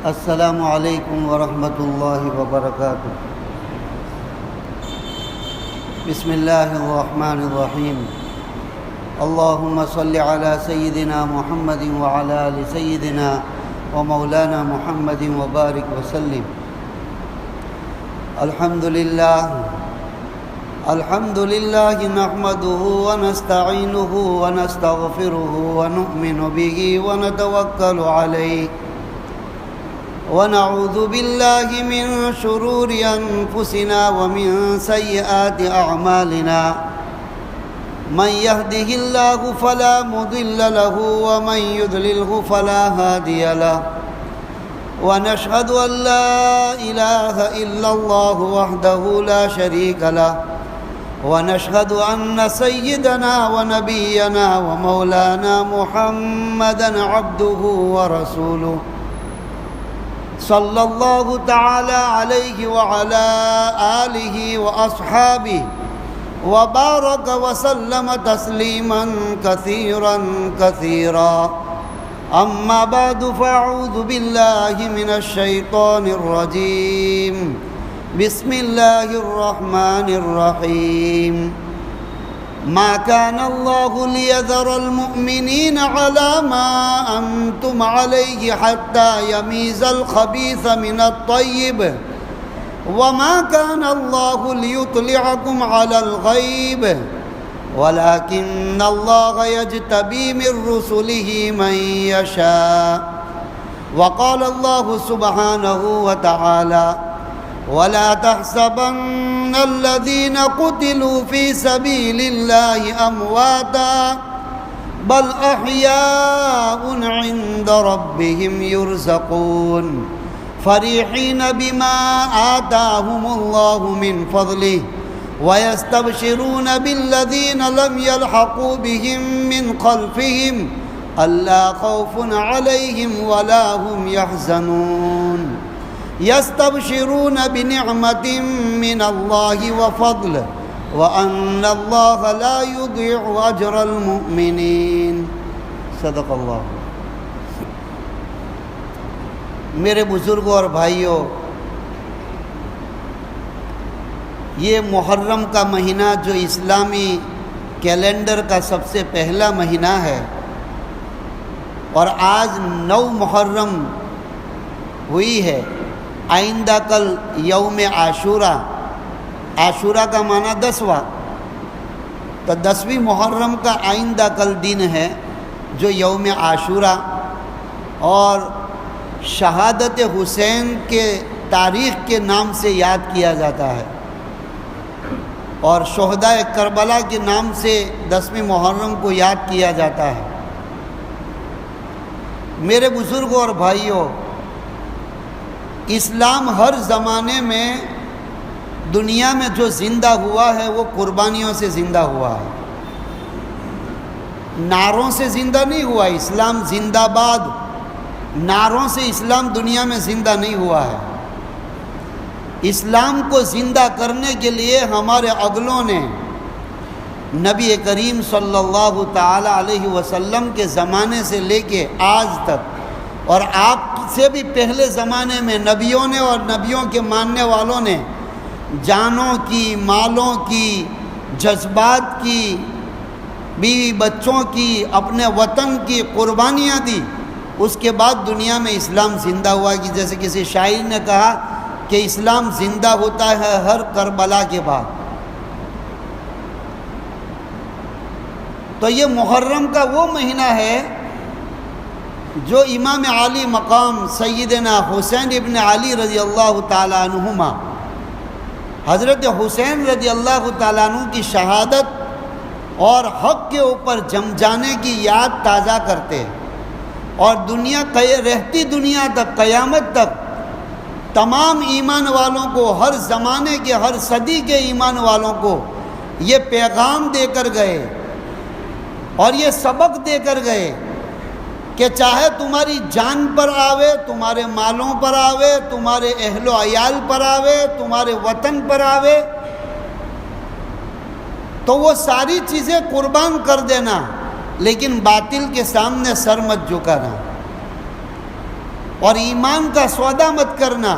السلام علیکم ورحمۃ اللہ وبرکاتہ۔ بسم اللہ الرحمن الرحیم۔ اللہم صل علی سیدنا محمد وعلی آل سیدنا ومولانا محمد وبارک وسلم۔ الحمد للہ نحمده ونستعینه ونستغفره ونؤمن به ونتوکل علیہ ونعوذ باللہ من شرور انفسنا ومن سیئات اعمالنا من يهده الله فلا مضل له ومن يضلله فلا هادي له ونشهد ان لا اله الا الله وحده لا شريك له ونشهد ان سيدنا ونبينا ومولانا محمدا عبده ورسوله صلی اللہ تعالی علیہ وعلی آلہ واصحابہ وبارک وسلم تسلیما کثیرا کثیرا، اما بعد فاعوذ باللہ من الشیطان الرجیم، بسم اللہ الرحمن الرحیم۔ ما كان الله ليذر المؤمنين على ما أنتم عليه حتى يميز الخبيث من الطيب وما كان الله ليطلعكم على الغيب ولكن الله يجتبي من رسله من يشاء، وقال الله سبحانه وتعالى ولا تحسبن الذين قتلوا في سبيل الله أمواتا بل أحياء عند ربهم يرزقون فرحين بما آتاهم الله من فضله ويستبشرون بالذين لم يلحقوا بهم من خلفهم ألا خوف عليهم ولا هم يحزنون يستبشرون بنعمة من الله وفضل وأن الله لا يضيع أجر المؤمنين۔ صدق اللہ۔ میرے بزرگوں اور بھائیوں، یہ محرم کا مہینہ جو اسلامی کیلنڈر کا سب سے پہلا مہینہ ہے، اور آج 9 محرم ہوئی ہے۔ آئندہ کل یوم عاشورہ، عاشورہ کا معنی 10واں، تو 10ویں محرم کا آئندہ کل دن ہے جو یوم عاشورہ، اور شہادت حسین کے تاریخ کے نام سے یاد کیا جاتا ہے، اور شہدائے کربلا کے نام سے 10ویں محرم کو یاد کیا جاتا ہے۔ میرے بزرگوں اور بھائیوں، اسلام ہر زمانے میں دنیا میں جو زندہ ہوا ہے وہ قربانیوں سے زندہ ہوا ہے، نعروں سے زندہ نہیں ہوا۔ اسلام زندہ باد، نعروں سے اسلام دنیا میں زندہ نہیں ہوا ہے۔ اسلام کو زندہ کرنے کے لیے ہمارے اگلوں نے نبی کریم صلی اللہ تعالی علیہ وسلم کے زمانے سے لے کے آج تک، اور آپ سے بھی پہلے زمانے میں نبیوں نے اور نبیوں کے ماننے والوں نے جانوں کی، مالوں کی، جذبات کی، بیوی بچوں کی، اپنے وطن کی قربانیاں دی۔ اس کے بعد دنیا میں اسلام زندہ ہوا، کہ جیسے کسی شاعر نے کہا کہ اسلام زندہ ہوتا ہے ہر کربلا کے بعد۔ تو یہ محرم کا وہ مہینہ ہے جو امام عالی مقام سیدنا حسین ابن علی رضی اللہ تعالیٰ عنہما، حضرت حسین رضی اللہ تعالیٰ عنہ کی شہادت اور حق کے اوپر جم جانے کی یاد تازہ کرتے ہیں، اور رہتی دنیا تک، قیامت تک تمام ایمان والوں کو، ہر زمانے کے، ہر صدی کے ایمان والوں کو یہ پیغام دے کر گئے اور یہ سبق دے کر گئے کہ چاہے تمہاری جان پر آوے، تمہارے مالوں پر آوے، تمہارے اہل و عیال پر آوے، تمہارے وطن پر آوے، تو وہ ساری چیزیں قربان کر دینا، لیکن باطل کے سامنے سر مت جھکانا۔ اور ایمان کا سودا مت کرنا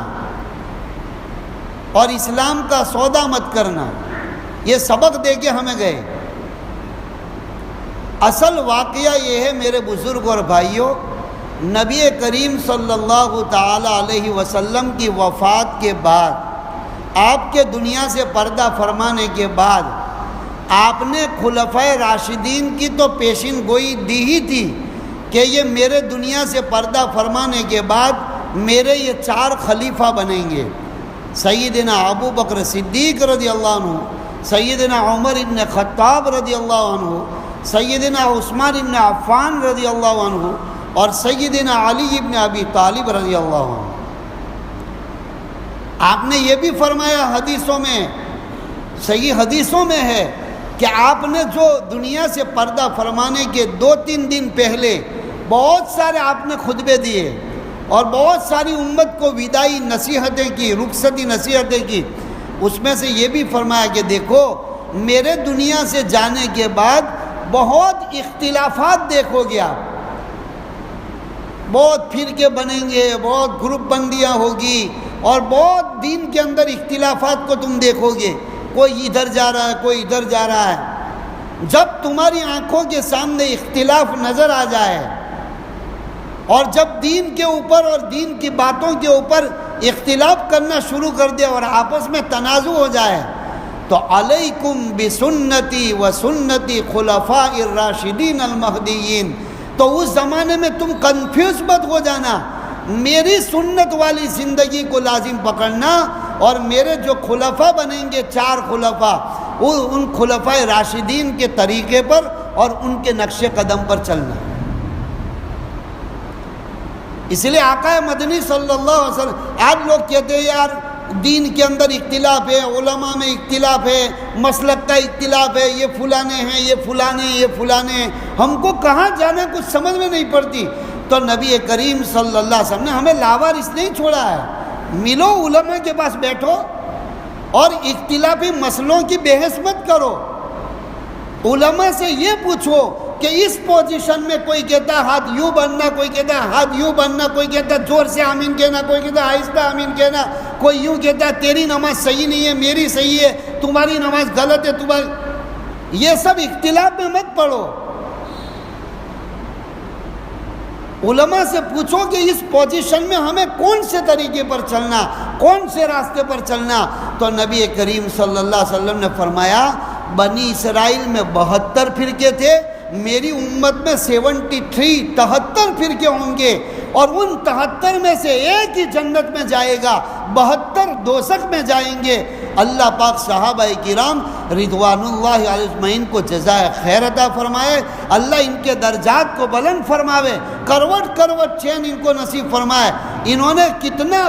اور اسلام کا سودا مت کرنا. یہ سبق دے کے ہمیں گئے. اصل واقعہ یہ ہے میرے بزرگ اور بھائیوں، نبی کریم صلی اللہ تعالی علیہ وسلم کی وفات کے بعد، آپ کے دنیا سے پردہ فرمانے کے بعد، آپ نے خلفائے راشدین کی تو پیشین گوئی دی ہی تھی کہ یہ میرے دنیا سے پردہ فرمانے کے بعد میرے یہ 4 خلیفہ بنیں گے. سیدنا ابو بکر صدیق رضی اللہ عنہ، سیدنا عمر ابن خطاب رضی اللہ عنہ، سیدنا عثمان ابن عفان رضی اللہ عنہ اور سیدنا علی ابن ابی طالب رضی اللہ عنہ. آپ نے یہ بھی فرمایا حدیثوں میں، صحیح حدیثوں میں ہے کہ آپ نے جو دنیا سے پردہ فرمانے کے 2-3 دن پہلے بہت سارے آپ نے خطبے دیے اور بہت ساری امت کو وداعی نصیحتیں کی، رخصتی نصیحتیں کی. اس میں سے یہ بھی فرمایا کہ دیکھو میرے دنیا سے جانے کے بعد بہت اختلافات دیکھو گے آپ، بہت فرقے بنیں گے، بہت گروپ بندیاں ہوگی اور بہت دین کے اندر اختلافات کو تم دیکھو گے. کوئی ادھر جا رہا ہے، کوئی ادھر جا رہا ہے. جب تمہاری آنکھوں کے سامنے اختلاف نظر آ جائے اور جب دین کے اوپر اور دین کی باتوں کے اوپر اختلاف کرنا شروع کر دے اور آپس میں تنازع ہو جائے تو علیکم بسنتی و سنتی خلفاء الراشدین المہدیین. تو اس زمانے میں تم کنفیوز مت ہو جانا، میری سنت والی زندگی کو لازم پکڑنا اور میرے جو خلفاء بنیں گے 4 خلفاء، ان خلفاء راشدین کے طریقے پر اور ان کے نقش قدم پر چلنا. اس لیے آقا مدنی صلی اللہ علیہ وسلم، آج لوگ کہتے ہیں یار دین کے اندر اختلاف ہے، علماء میں اختلاف ہے، مسلک کا اختلاف ہے، یہ فلانے ہیں، یہ فلانے ہیں، یہ فلانے ہیں. ہم کو کہاں جانا کچھ سمجھ میں نہیں پڑتی. تو نبی کریم صلی اللہ علیہ وسلم نے ہمیں لاوارث نہیں چھوڑا ہے. ملو علماء کے پاس بیٹھو اور اختلافی مسئلوں کی بحث مت کرو. علماء سے یہ پوچھو کہ اس پوزیشن میں کوئی کہتا ہے ہاتھ یوں بننا، کوئی کہتا ہے ہاتھ یوں بننا، کوئی کہتا ہے زور سے آمین کہنا، کوئی کہتا ہے آہستہ آمین کہنا، کوئی یوں کہتا ہے تیری نماز صحیح نہیں ہے، میری صحیح ہے، تمہاری نماز غلط ہے، تمہاری. یہ سب اختلاف میں مت پڑو. علماء سے پوچھو کہ اس پوزیشن میں ہمیں کون سے طریقے پر چلنا، کون سے راستے پر چلنا. تو نبی کریم صلی اللہ علیہ وسلم نے فرمایا بنی اسرائیل میں 72 فرقے تھے، میری امت میں 73 فرقے ہوں گے اور ان 73 میں سے ایک ہی جنت میں جائے گا، 72 دوزخ میں جائیں گے. اللہ پاک صحابہ کرام رضوان اللہ علیہ اجمعین کو جزائے خیر عطا فرمائے، اللہ ان کے درجات کو بلند فرماوے، کروٹ کروٹ چین ان کو نصیب فرمائے. انہوں نے کتنا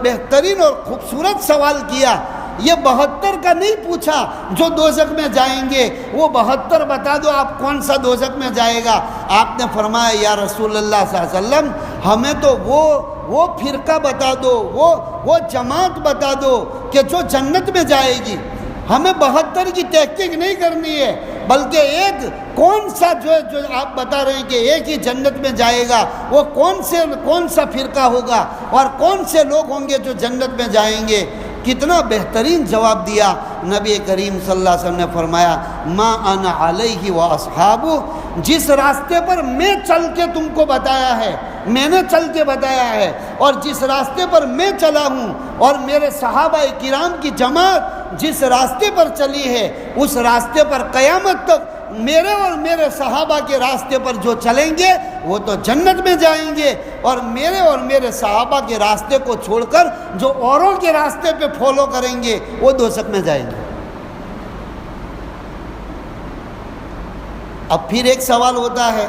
بہترین اور خوبصورت سوال کیا. یہ 72 کا نہیں پوچھا جو دوزخ میں جائیں گے، وہ 72 بتا دو آپ کون سا دوزخ میں جائے گا. آپ نے فرمایا یا رسول اللہ صلی اللہ علیہ وسلم ہمیں تو وہ فرقہ بتا دو، وہ جماعت بتا دو کہ جو جنت میں جائے گی. ہمیں 72 کی تحقیق نہیں کرنی ہے، بلکہ ایک کون سا جو آپ بتا رہے ہیں کہ ایک ہی جنت میں جائے گا، وہ کون سا فرقہ ہوگا اور کون سے لوگ ہوں گے جو جنت میں جائیں گے. کتنا بہترین جواب دیا نبی کریم صلی اللہ علیہ وسلم نے فرمایا ما انا علیہ و اصحاب، جس راستے پر میں چل کے تم کو بتایا ہے، میں نے چل کے بتایا ہے، اور جس راستے پر میں چلا ہوں اور میرے صحابہ کرام کی جماعت جس راستے پر چلی ہے، اس راستے پر قیامت تک میرے اور میرے صحابہ کے راستے پر جو چلیں گے وہ تو جنت میں جائیں گے، اور میرے اور میرے صحابہ کے راستے کو چھوڑ کر جو اوروں کے راستے پہ فالو کریں گے وہ دوزخ میں جائیں گے. اب پھر ایک سوال ہوتا ہے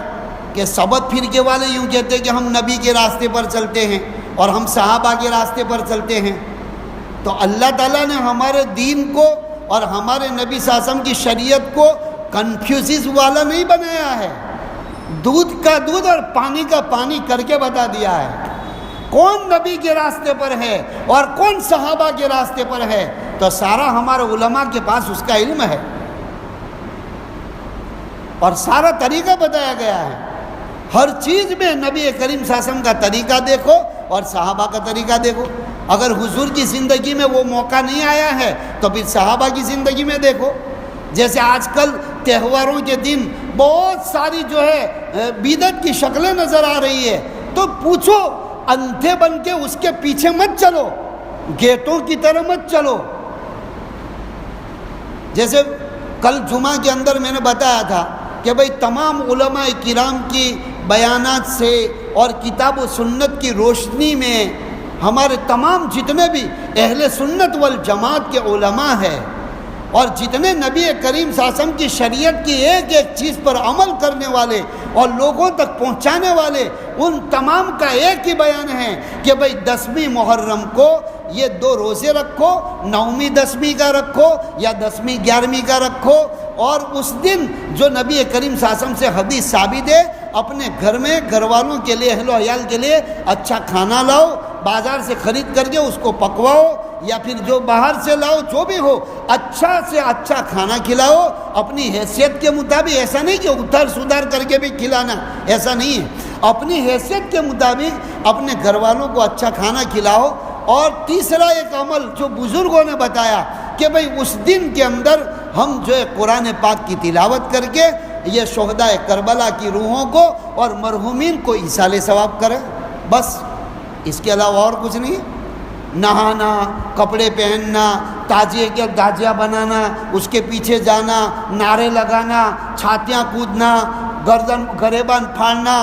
کہ سبت فرقے والے یوں کہتے ہیں کہ ہم نبی کے راستے پر چلتے ہیں اور ہم صحابہ کے راستے پر چلتے ہیں. تو اللہ تعالیٰ نے ہمارے دین کو اور ہمارے نبی صلی اللہ علیہ وسلم کی شریعت کو کنفیوزز والا نہیں بنایا ہے، دودھ کا دودھ اور پانی کا پانی کر کے بتا دیا ہے. کون نبی کے راستے پر ہے اور کون صحابہ کے راستے پر ہے تو سارا ہمارے علماء کے پاس اس کا علم ہے اور سارا طریقہ بتایا گیا ہے. ہر چیز میں نبی کریم صلی اللہ علیہ وسلم کا طریقہ دیکھو اور صحابہ کا طریقہ دیکھو. اگر حضور کی زندگی میں وہ موقع نہیں آیا ہے تو پھر صحابہ کی زندگی میں دیکھو. جیسے آج کل تہواروں کے دن بہت ساری جو ہے بدعت کی شکلیں نظر آ رہی ہے، تو پوچھو، اندھے بن کے اس کے پیچھے مت چلو، گیٹوں کی طرح مت چلو. جیسے کل جمعہ کے اندر میں نے بتایا تھا کہ بھئی تمام علماء کرام کی بیانات سے اور کتاب و سنت کی روشنی میں ہمارے تمام جتنے بھی اہل سنت والجماعت کے علماء ہیں اور جتنے نبی کریم صلی اللہ علیہ وسلم کی شریعت کی ایک ایک چیز پر عمل کرنے والے اور لوگوں تک پہنچانے والے، ان تمام کا ایک ہی بیان ہے کہ بھئی 10ویں محرم کو یہ 2 روزے رکھو، 9ویں 10ویں کا رکھو یا 10ویں 11ویں کا رکھو، اور اس دن جو نبی کریم صلی اللہ علیہ وسلم سے حدیث ثابت ہے، اپنے گھر میں گھر والوں کے لیے، اہل و عیال کے لیے اچھا کھانا لاؤ، بازار سے خرید کر کے اس کو پکواؤ یا پھر جو باہر سے لاؤ، جو بھی ہو اچھا سے اچھا کھانا کھلاؤ اپنی حیثیت کے مطابق. ایسا نہیں کہ ادھر سدھر کر کے بھی کھلانا، ایسا نہیں ہے. اپنی حیثیت کے مطابق اپنے گھر والوں کو اچھا کھانا کھلاؤ. اور تیسرا ایک عمل جو بزرگوں نے بتایا کہ بھئی اس دن کے اندر ہم جو ہے قرآن پاک کی تلاوت کر کے یہ شہدائے کربلا کی روحوں کو اور مرحومین کو ایصال ثواب کریں. بس اس کے علاوہ اور کچھ نہیں. نہانا، کپڑے پہننا، تازیے کے داجیہ بنانا، اس کے پیچھے جانا، نعرے لگانا، چھاتیاں کودنا، گردن گریبان پھاڑنا،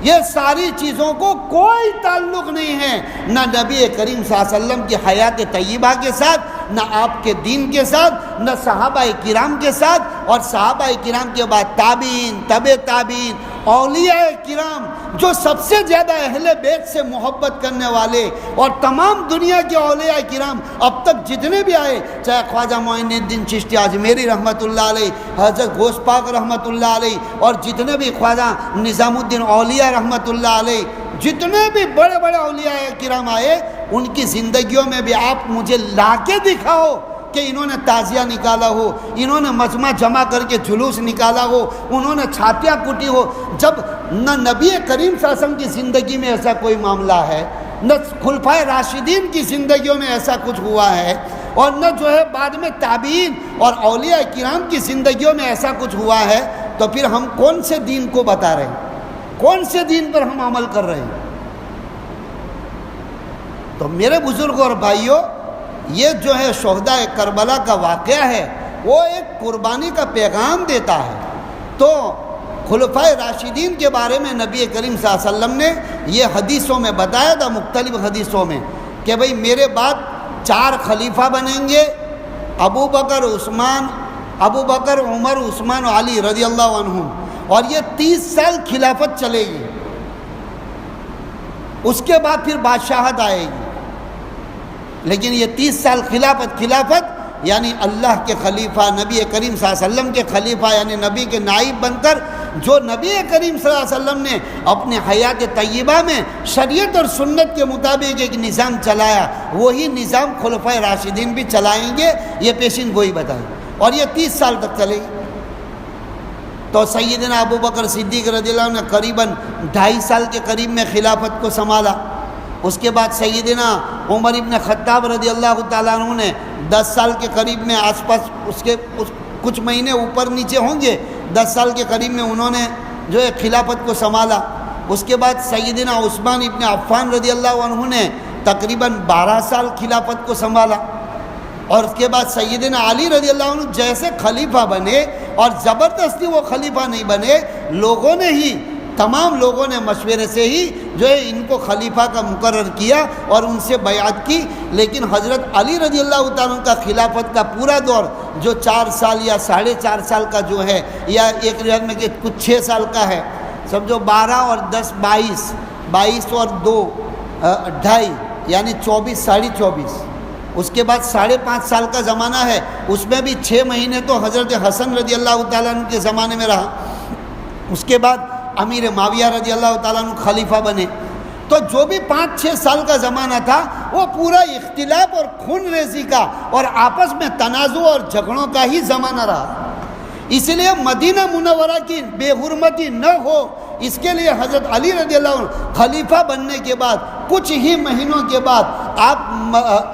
یہ ساری چیزوں کو کوئی تعلق نہیں ہے نہ نبی کریم صلی اللہ علیہ وسلم کی حیات طیبہ کے ساتھ، نہ آپ کے دین کے ساتھ، نہ صحابہ کرام کے ساتھ، اور صحابہ کرام کے بعد تابعین، تبع تابعین، اولیاء کرام جو سب سے زیادہ اہل بیت سے محبت کرنے والے، اور تمام دنیا کے اولیاء کرام اب تک جتنے بھی آئے، چاہے خواجہ معین الدین چشتی اجمیری رحمۃ اللہ علیہ، حضرت غوث پاک رحمۃ اللہ علیہ، اور جتنے بھی خواجہ نظام الدین اولیاء رحمۃ اللہ علیہ، جتنے بھی بڑے بڑے اولیاء کرام آئے، ان کی زندگیوں میں بھی آپ مجھے لا کے دکھاؤ کہ انہوں نے تعزیہ نکالا ہو، انہوں نے مجمع جمع کر کے جلوس نکالا ہو، انہوں نے چھاتیاں کوٹی ہو. جب نہ نبی کریم صلی اللہ علیہ وسلم کی زندگی میں ایسا کوئی معاملہ ہے، نہ خلفائے راشدین کی زندگیوں میں ایسا کچھ ہوا ہے، اور نہ جو ہے بعد میں تابعین اور اولیاء کرام کی زندگیوں میں ایسا کچھ ہوا ہے، تو پھر ہم کون سے دین کو بتا رہے ہیں؟ کون سے دین پر ہم عمل کر رہے ہیں؟ تو میرے بزرگوں اور بھائیوں، یہ جو ہے شہدائے کربلا کا واقعہ ہے، وہ ایک قربانی کا پیغام دیتا ہے. تو خلفائے راشدین کے بارے میں نبی کریم صلی اللہ علیہ وسلم نے یہ حدیثوں میں بتایا تھا، مختلف حدیثوں میں، کہ بھئی میرے بعد 4 خلیفہ بنیں گے، ابو بکر عمر عثمان و علی رضی اللہ عنہم، اور یہ 30 سال خلافت چلے گی. اس کے بعد پھر بادشاہت آئے گی، لیکن یہ 30 سال خلافت یعنی اللہ کے خلیفہ، نبی کریم صلی اللہ علیہ وسلم کے خلیفہ، یعنی نبی کے نائب بن کر جو نبی کریم صلی اللہ علیہ وسلم نے اپنے حیات طیبہ میں شریعت اور سنت کے مطابق ایک نظام چلایا، وہی نظام خلفائے راشدین بھی چلائیں گے. یہ پیشین گوئی بتائیں، اور یہ 30 سال تک چلے گی. تو سیدنا ابو بکر صدیق رضی اللہ عنہ نے قریباً 2.5 سال کے قریب میں خلافت کو سنبھالا. اس کے بعد سیدنا عمر ابن خطاب رضی اللہ تعالیٰ عنہ نے 10 سال کے قریب میں آس پاس اس کے کچھ مہینے اوپر نیچے ہوں گے، 10 سال کے قریب میں انہوں نے جو ہے خلافت کو سنبھالا. اس کے بعد سیدنا عثمان ابن عفان رضی اللہ عنہ نے تقریباً 12 سال خلافت کو سنبھالا. اور اس کے بعد سیدنا علی رضی اللہ عنہ جیسے خلیفہ بنے، اور زبردستی وہ خلیفہ نہیں بنے، لوگوں نے ہی، تمام لوگوں نے مشورے سے ہی جو ہے ان کو خلیفہ کا مقرر کیا اور ان سے بیعت کی. لیکن حضرت علی رضی اللہ تعالیٰ عنہ کا خلافت کا پورا دور جو 4 سال یا 4.5 سال کا جو ہے، یا ایک روایت میں کہ کچھ 6 سال کا ہے، سمجھو 12 اور 10 22 اور 2 2.5 یعنی 24 24.5. اس کے بعد 5.5 سال کا زمانہ ہے، اس میں بھی 6 مہینے تو حضرت حسن رضی اللہ تعالیٰ عنہ کے زمانے میں رہا. اس کے بعد امیر معاویہ رضی اللہ تعالیٰ عنہ خلیفہ بنے. تو جو بھی 5-6 سال کا زمانہ تھا وہ پورا اختلاف اور خون ریزی کا اور آپس میں تنازع اور جھگڑوں کا ہی زمانہ رہا. اس لیے مدینہ منورہ کی بے حرمتی نہ ہو، اس کے لیے حضرت علی رضی اللہ عنہ خلیفہ بننے کے بعد کچھ ہی مہینوں کے بعد آپ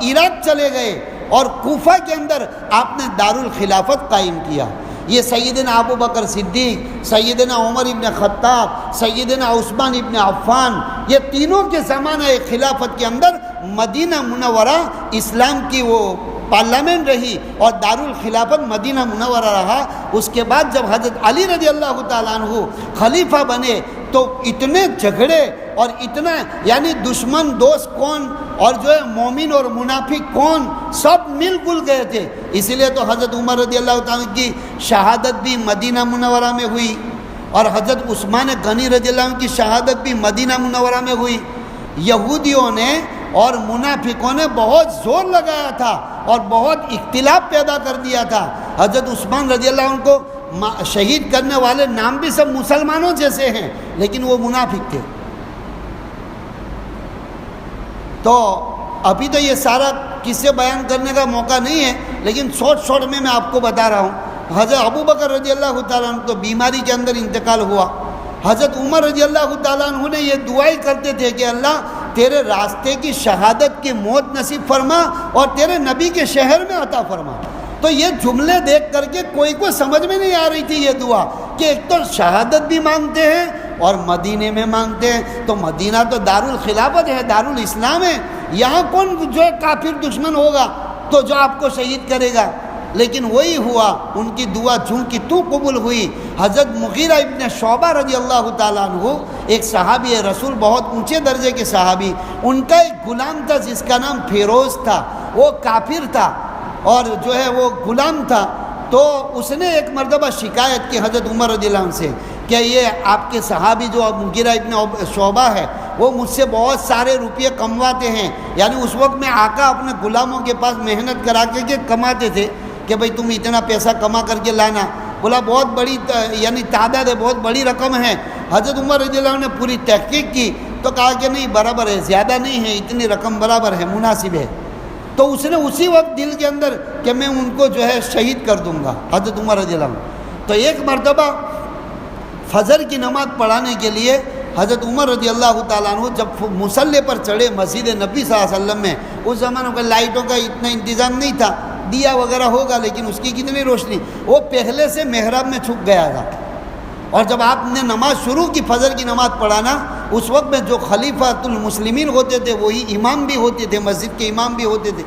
عراق چلے گئے اور کوفہ کے اندر آپ نے دارالخلافت قائم کیا۔ یہ سیدنا ابو بکر صدیق، سیدنا عمر ابن خطاب، سیدنا عثمان ابن عفان، یہ تینوں کے زمانہ خلافت کے اندر مدینہ منورہ اسلام کی وہ پارلیمنٹ رہی اور دارالخلافت مدینہ منورہ رہا۔ اس کے بعد جب حضرت علی رضی اللہ تعالیٰ عنہ خلیفہ بنے تو اتنے جھگڑے اور اتنا یعنی دشمن دوست کون اور جو ہے مومن اور منافق کون سب مل گل گئے تھے۔ اسی لیے تو حضرت عمر رضی اللہ تعالیٰ کی شہادت بھی مدینہ منورہ میں ہوئی اور حضرت عثمان غنی رضی اللہ عنہ کی شہادت بھی مدینہ منورہ میں ہوئی۔ یہودیوں نے اور منافقوں نے بہت زور لگایا تھا اور بہت اختلاف پیدا کر دیا تھا۔ حضرت عثمان رضی اللہ عنہ کو شہید کرنے والے نام بھی سب مسلمانوں جیسے ہیں لیکن وہ منافق تھے۔ تو ابھی تو یہ سارا قصے بیان کرنے کا موقع نہیں ہے لیکن شارٹ میں آپ کو بتا رہا ہوں۔ حضرت ابو بکر رضی اللہ تعالیٰ عنہ کو بیماری کے اندر انتقال ہوا۔ حضرت عمر رضی اللہ تعالیٰ عنہ نے یہ دعائیں کرتے تھے کہ اللہ تیرے راستے کی شہادت کی موت نصیب فرما اور تیرے نبی کے شہر میں عطا فرما۔ تو یہ جملے دیکھ کر کے کوئی کو سمجھ میں نہیں آ رہی تھی یہ دعا کہ ایک تو شہادت بھی مانگتے ہیں اور مدینے میں مانگتے ہیں، تو مدینہ تو دارالخلافت ہے، دارالاسلام ہے، یہاں کون جو ہے کافر دشمن ہوگا تو جو آپ کو شہید کرے گا۔ لیکن وہی ہوا، ان کی دعا جوں کی تو قبول ہوئی۔ حضرت مغیرہ ابن شعبہ رضی اللہ تعالیٰ عنہ ایک صحابی رسول، بہت اونچے درجے کے صحابی، ان کا ایک غلام تھا جس کا نام فیروز تھا، وہ کافر تھا اور جو ہے وہ غلام تھا۔ تو اس نے ایک مرتبہ شکایت کی حضرت عمر رضی اللہ عنہ سے کہ یہ آپ کے صحابی جو مغیرہ ابن شعبہ ہے وہ مجھ سے بہت سارے روپے کمواتے ہیں، یعنی اس وقت میں آقا اپنے غلاموں کے پاس محنت کرا کے کماتے تھے کہ بھئی تم اتنا پیسہ کما کر کے لانا۔ بولا بہت بڑی یعنی تعداد ہے، بہت بڑی رقم ہے۔ حضرت عمر رضی اللہ عنہ نے پوری تحقیق کی تو کہا کہ نہیں برابر ہے، زیادہ نہیں ہے، اتنی رقم برابر ہے، مناسب ہے۔ تو اس نے اسی وقت دل کے اندر کہ میں ان کو جو ہے شہید کر دوں گا، حضرت عمر رضی اللہ عنہ۔ تو ایک مرتبہ فجر کی نماز پڑھانے کے لیے حضرت عمر رضی اللہ تعالیٰ عنہ جب مصلی پر چڑھے مسجد نبی صلی اللہ علیہ وسلم میں، اس زمانے میں لائٹوں کا اتنا انتظام نہیں تھا، دیا وغیرہ ہوگا لیکن اس کی کتنی روشنی، وہ پہلے سے محراب میں چھپ گیا تھا۔ اور جب آپ نے نماز شروع کی فجر کی نماز پڑھانا، اس وقت میں جو خلیفۃ المسلمین ہوتے تھے وہی امام بھی ہوتے تھے، مسجد کے امام بھی ہوتے تھے،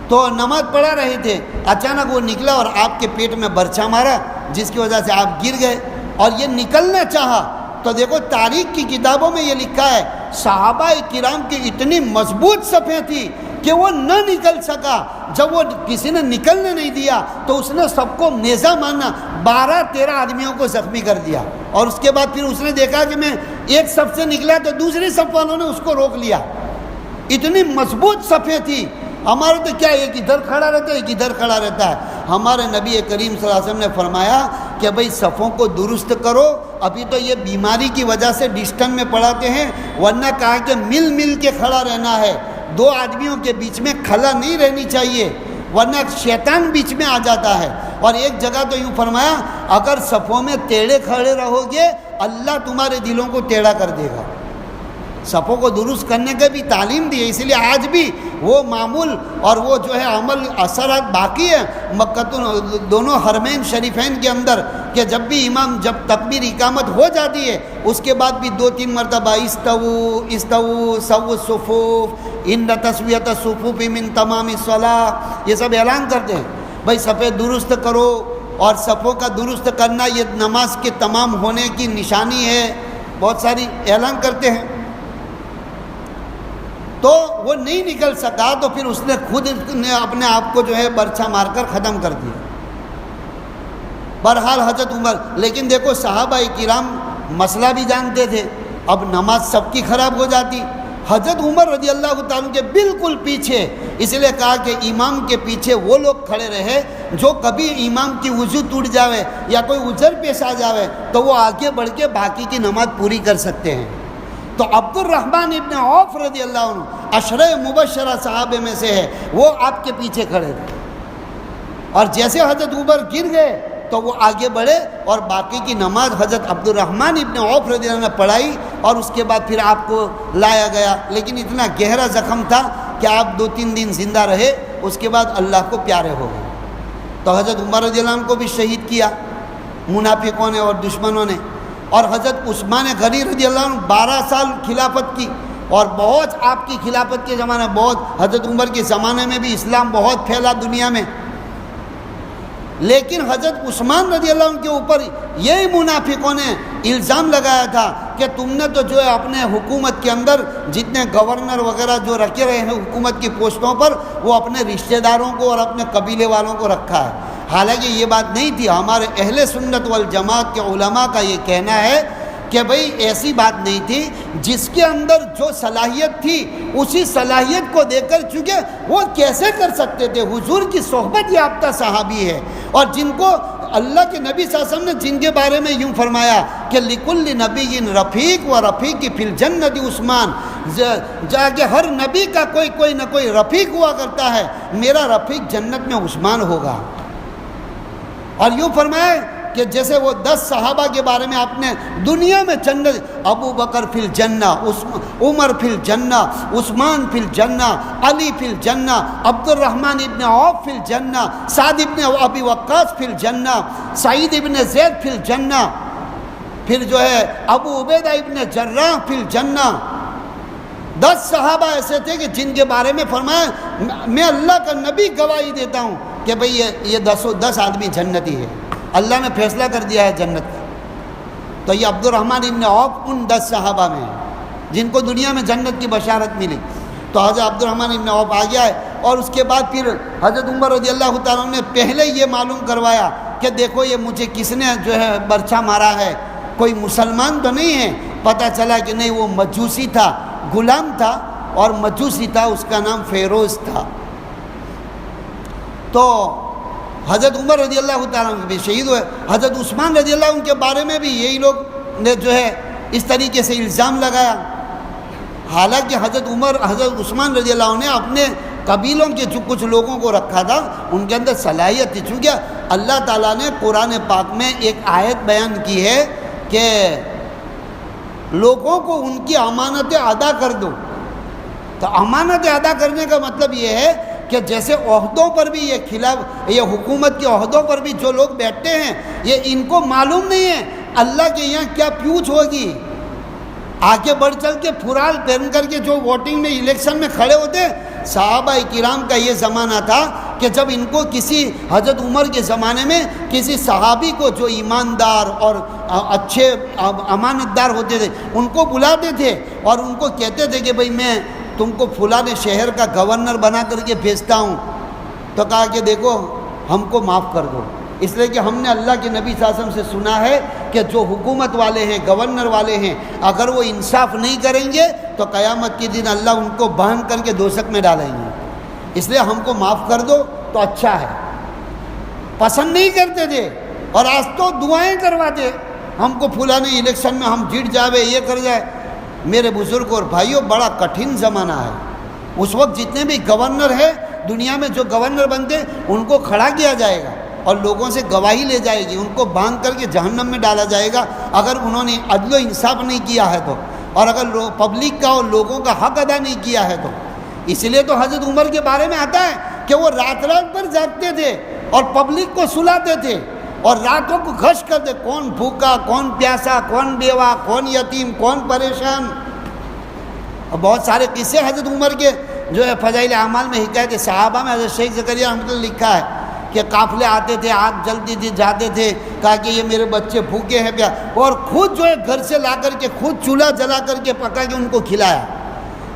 تو نماز پڑھا رہے تھے۔ اچانک وہ نکلا اور آپ کے پیٹ میں برچھا مارا جس کی وجہ سے آپ گر گئے اور یہ نکلنا چاہا۔ تو دیکھو تاریخ کی کتابوں میں یہ لکھا ہے صحابہ کرام کی اتنی مضبوط صفیں تھی کہ وہ نہ نکل سکا۔ جب وہ کسی نے نکلنے نہیں دیا تو اس نے سب کو نیزہ مارنا 12-13 آدمیوں کو زخمی کر دیا، اور اس کے بعد پھر اس نے دیکھا کہ میں ایک صف سے نکلا تو دوسری صف والوں نے اس کو روک لیا۔ اتنی مضبوط صفیں تھی۔ ہمارے تو کیا ایک ادھر کھڑا رہتا ہے ایک ادھر کھڑا رہتا ہے۔ ہمارے نبی کریم صلی اللہ علیہ وسلم نے فرمایا کہ بھئی صفوں کو درست کرو، ابھی تو یہ بیماری کی وجہ سے ڈسٹنس میں پڑھاتے ہیں، ورنہ کہا کہ مل مل کے کھڑا رہنا ہے، 2 آدمیوں کے بیچ میں خلا نہیں رہنی چاہیے ورنہ شیطان بیچ میں آ جاتا ہے۔ اور ایک جگہ تو یوں فرمایا اگر صفوں میں ٹیڑھے کھڑے رہو گے اللہ تمہارے دلوں کو ٹیڑھا کر دے گا۔ صفوں کو درست کرنے کا بھی تعلیم دی ہے، اسی لیے آج بھی وہ معمول اور وہ جو ہے عمل اثرات باقی ہے مکہ دونوں حرمین شریفین کے اندر، کہ جب بھی امام جب تکبیر اقامت ہو جاتی ہے اس کے بعد بھی 2-3 مرتبہ استووا استووا سووا الصفوف ان تسویۃ الصفوف من تمام الصلاۃ، یہ سب اعلان کرتے ہیں بھائی صفیں درست کرو، اور صفوں کا درست کرنا یہ نماز کے تمام ہونے کی نشانی ہے، بہت ساری اعلان کرتے ہیں۔ تو وہ نہیں نکل سکا تو پھر اس نے خود نے اپنے آپ کو جو ہے برچھا مار کر ختم کر دیا۔ بہرحال حضرت عمر، لیکن دیکھو صحابہ کرام مسئلہ بھی جانتے تھے، اب نماز سب کی خراب ہو جاتی۔ حضرت عمر رضی اللہ تعالیٰ کے بالکل پیچھے، اس لیے کہا کہ امام کے پیچھے وہ لوگ کھڑے رہے جو کبھی امام کی وضو ٹوٹ جاوے یا کوئی عذر پیش آ جاوے تو وہ آگے بڑھ کے باقی کی نماز پوری کر سکتے ہیں۔ تو عبد الرحمن ابن عوف رضی اللہ عنہ عشرہ مبشرہ صحابہ میں سے ہے، وہ آپ کے پیچھے کھڑے تھے، اور جیسے حضرت عمر گر گئے تو وہ آگے بڑھے اور باقی کی نماز حضرت عبد الرحمن ابن عوف رضی اللہ عنہ نے پڑھائی اور اس کے بعد پھر آپ کو لایا گیا، لیکن اتنا گہرا زخم تھا کہ آپ 2-3 دن زندہ رہے، اس کے بعد اللہ کو پیارے ہو گئے۔ تو حضرت عمر رضی اللہ عنہ کو بھی شہید کیا منافقوں نے اور دشمنوں نے، اور حضرت عثمان غنی رضی اللہ عنہ 12 سال خلافت کی، اور بہت آپ کی خلافت کے زمانے میں بہت، حضرت عمر کے زمانے میں بھی اسلام بہت پھیلا دنیا میں، لیکن حضرت عثمان رضی اللہ عنہ کے اوپر یہی منافقوں نے الزام لگایا تھا کہ تم نے تو جو ہے اپنے حکومت کے اندر جتنے گورنر وغیرہ جو رکھے رہے ہیں حکومت کی پوسٹوں پر، وہ اپنے رشتہ داروں کو اور اپنے قبیلے والوں کو رکھا ہے۔ حالانکہ یہ بات نہیں تھی، ہمارے اہل سنت والجماعت کے علماء کا یہ کہنا ہے کہ بھئی ایسی بات نہیں تھی، جس کے اندر جو صلاحیت تھی اسی صلاحیت کو دے کر، چونکہ وہ کیسے کر سکتے تھے، حضور کی صحبت یافتہ صحابی ہے، اور جن کو اللہ کے نبی صلی اللہ علیہ وسلم نے جن کے بارے میں یوں فرمایا کہ لِكُلِّ نَبِيٍّ رَفِيقٌ وَرَفِيقِ فِي الْجَنَّةِ عثمان، جا کے ہر نبی کا کوئی نہ کوئی رفیق ہوا کرتا ہے، میرا رفیق جنت میں عثمان ہوگا۔ اور یوں فرمایا کہ جیسے وہ 10 صحابہ کے بارے میں آپ نے دنیا میں چند، ابو بکر فی الجنہ، عمر فی الجنہ، عثمان فی الجنہ، علی فی الجنہ، عبد الرحمن ابن عوف فی الجنہ، سعد ابن ابی وقاص فی الجنہ، سعید ابن زید فی الجنہ، پھر جو ہے ابو عبیدہ ابن جراح فی الجنہ۔ 10 صحابہ ایسے تھے کہ جن کے بارے میں فرمایا میں اللہ کا نبی گواہی دیتا ہوں کہ بھئی یہ 10 آدمی جنتی ہے، اللہ نے فیصلہ کر دیا ہے جنت کا۔ تو یہ عبد الرحمن ابن عوف ان 10 صحابہ میں ہیں جن کو دنیا میں جنت کی بشارت ملی۔ تو حضرت عبد الرحمن ابن عوف آ گیا ہے، اور اس کے بعد پھر حضرت عمر رضی اللہ تعالیٰ عنہ نے پہلے یہ معلوم کروایا کہ دیکھو یہ مجھے کس نے جو ہے برچھا مارا ہے، کوئی مسلمان تو نہیں ہے۔ پتہ چلا کہ نہیں، وہ مجوسی تھا، غلام تھا اور مجوسی تھا، اس کا نام فیروز تھا۔ تو حضرت عمر رضی اللہ تعالیٰ عنہ بھی شہید ہوئے۔ حضرت عثمان رضی اللہ عنہ کے بارے میں بھی یہی لوگ نے جو ہے اس طریقے سے الزام لگایا، حالانکہ حضرت عثمان رضی اللہ عنہ نے اپنے قبیلوں کے جو کچھ لوگوں کو رکھا تھا، ان کے اندر صلاحیت تھی، چونکہ اللہ تعالیٰ نے قرآن پاک میں ایک آیت بیان کی ہے کہ لوگوں کو ان کی امانتیں ادا کر دو۔ تو امانتیں ادا کرنے کا مطلب یہ ہے کہ جیسے عہدوں پر بھی یہ حکومت کے عہدوں پر بھی جو لوگ بیٹھتے ہیں، یہ ان کو معلوم نہیں ہے اللہ کے یہاں کیا پیوچ ہوگی۔ آگے بڑھ چل کے پھرال پہن کر کے جو ووٹنگ میں الیکشن میں کھڑے ہوتے، صحابہ کرام کا یہ زمانہ تھا کہ جب ان کو کسی حضرت عمر کے زمانے میں کسی صحابی کو جو ایماندار اور اچھے امانت دار ہوتے تھے ان کو بلاتے تھے اور ان کو کہتے تھے کہ بھئی میں تم کو فلاں شہر کا گورنر بنا کر کے بھیجتا ہوں، تو کہا کہ دیکھو ہم کو معاف کر دو، اس لیے کہ ہم نے اللہ کے نبی صلی اللہ علیہ وسلم سے سنا ہے کہ جو حکومت والے ہیں، گورنر والے ہیں، اگر وہ انصاف نہیں کریں گے تو قیامت کے دن اللہ ان کو باندھ کر کے دوزخ میں ڈالیں گے، اس لیے ہم کو معاف کر دو تو اچھا ہے۔ پسند نہیں کرتے تھے، اور آج تو دعائیں کرواتے ہم کو فلاں الیکشن میں ہم جیت جاوے، یہ کر جائے۔ میرے بزرگ اور بھائیوں، بڑا کٹھن زمانہ ہے۔ اس وقت جتنے بھی گورنر ہیں دنیا میں، جو گورنر بنتے ان کو کھڑا کیا جائے گا اور لوگوں سے گواہی لے جائے گی، ان کو باندھ کر کے جہنم میں ڈالا جائے گا اگر انہوں نے عدل و انصاف نہیں کیا ہے تو، اور اگر پبلک کا اور لوگوں کا حق ادا نہیں کیا ہے تو۔ اس لیے تو حضرت عمر کے بارے میں آتا ہے کہ وہ رات پر جاگتے تھے اور پبلک کو سلاتے تھے اور راتوں کو گھش کرتے، کون بھوکا، کون پیاسا، کون بیوہ، کون یتیم، کون پریشان۔ اور بہت سارے قصے حضرت عمر کے جو ہے فضائل اعمال میں حکایت صحابہ میں حضرت شیخ زکریا رحمۃ اللہ لکھا ہے کہ قافلے آتے تھے، آگ جلتی تھی، جاتے تھے، کہا کہ یہ میرے بچے بھوکے ہیں پیا، اور خود جو ہے گھر سے لا کر کے خود چولہا جلا کر کے پکا کے ان کو کھلایا،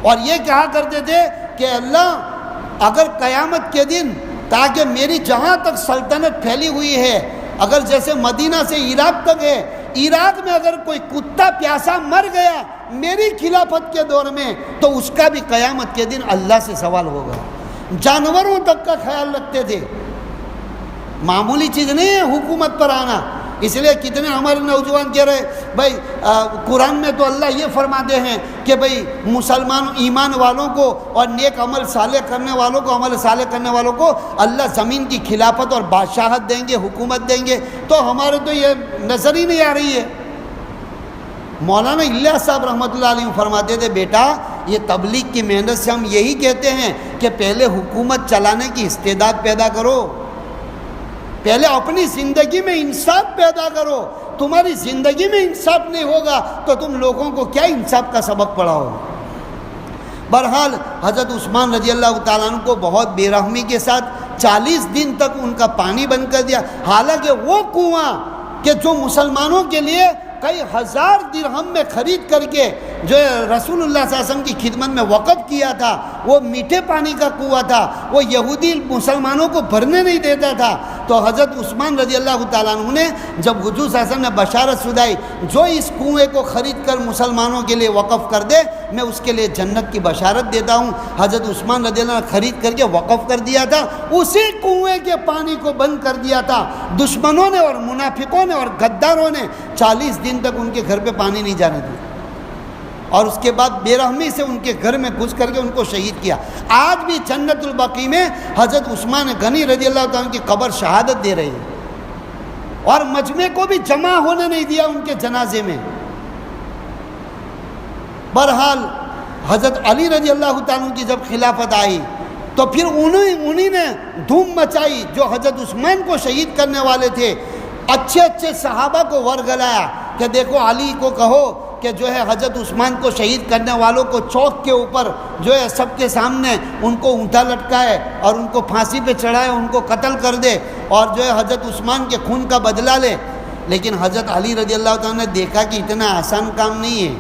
اور یہ کہا کرتے تھے کہ اللہ اگر قیامت کے دن، تاکہ میری جہاں تک سلطنت پھیلی ہوئی ہے، اگر جیسے مدینہ سے عراق تک ہے، عراق میں اگر کوئی کتا پیاسا مر گیا میری خلافت کے دور میں تو اس کا بھی قیامت کے دن اللہ سے سوال ہوگا۔ جانوروں تک کا خیال رکھتے تھے، معمولی چیز نہیں ہے حکومت پر آنا، اس لیے کتنے ہمارے نوجوان کہہ رہے بھائی قرآن میں تو اللہ یہ فرماتے ہیں کہ بھائی مسلمان ایمان والوں کو اور نیک عمل صالح کرنے والوں کو، عمل صالح کرنے والوں کو اللہ زمین کی خلافت اور بادشاہت دیں گے، حکومت دیں گے، تو ہمارے تو یہ نظر ہی نہیں آ رہی ہے۔ مولانا الیاس صاحب رحمۃ اللہ علیہ فرماتے تھے بیٹا یہ تبلیغ کی محنت سے ہم یہی کہتے ہیں کہ پہلے حکومت چلانے کی استعداد پیدا کرو، پہلے اپنی زندگی میں انصاف پیدا کرو۔ تمہاری زندگی میں انصاف نہیں ہوگا تو تم لوگوں کو کیا انصاف کا سبق پڑھاؤ؟ بہرحال حضرت عثمان رضی اللہ تعالیٰ عنہ کو بہت بے رحمی کے ساتھ 40 دن تک ان کا پانی بند کر دیا، حالانکہ وہ کنواں کہ جو مسلمانوں کے لیے کئی ہزار درہم میں خرید کر کے جو رسول اللہ صلی اللہ علیہ وسلم کی خدمت میں وقف کیا تھا، وہ میٹھے پانی کا کنواں تھا، وہ یہودی مسلمانوں کو بھرنے نہیں دیتا تھا۔ تو حضرت عثمان رضی اللہ تعالیٰ عنہ نے جب حضور صلی اللہ علیہ وسلم نے بشارت سنائی جو اس کنویں کو خرید کر مسلمانوں کے لیے وقف کر دے میں اس کے لیے جنت کی بشارت دیتا ہوں، حضرت عثمان رضی اللہ عنہ نے خرید کر کے وقف کر دیا تھا، اسی کنویں کے پانی کو بند کر دیا تھا۔ دشمنوں نے اور منافقوں نے اور غداروں نے 40 دن تک ان کے گھر پہ پانی نہیں جانے دیا، اور اس کے بعد بے رحمی سے ان کے گھر میں گھس کر کے ان کو شہید کیا۔ آج بھی جنت البقیع میں حضرت عثمان غنی رضی اللہ تعالیٰ کی قبر شہادت دے رہی ہے، اور مجمع کو بھی جمع ہونے نہیں دیا ان کے جنازے میں۔ بہرحال حضرت علی رضی اللہ تعالیٰ کی جب خلافت آئی تو پھر انہی نے دھوم مچائی جو حضرت عثمان کو شہید کرنے والے تھے، اچھے اچھے صحابہ کو ورگلایا کہ دیکھو علی کو کہو کہ جو ہے حضرت عثمان کو شہید کرنے والوں کو چوک کے اوپر جو ہے سب کے سامنے ان کو اونٹا لٹکائے اور ان کو پھانسی پہ چڑھائے، ان کو قتل کر دے اور جو ہے حضرت عثمان کے خون کا بدلہ لے۔ لیکن حضرت علی رضی اللہ تعالیٰ نے دیکھا کہ اتنا آسان کام نہیں ہے،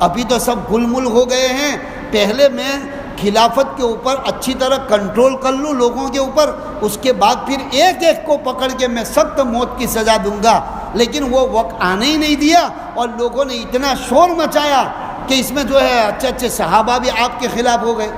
ابھی تو سب گل مل ہو گئے ہیں، پہلے میں خلافت کے اوپر اچھی طرح کنٹرول کر لوں لوگوں کے اوپر، اس کے بعد پھر ایک ایک کو پکڑ کے میں سخت موت کی سزا دوں گا۔ لیکن وہ وقت آنے ہی نہیں دیا اور لوگوں نے اتنا شور مچایا کہ اس میں جو ہے اچھے اچھے صحابہ بھی آپ کے خلاف ہو گئے۔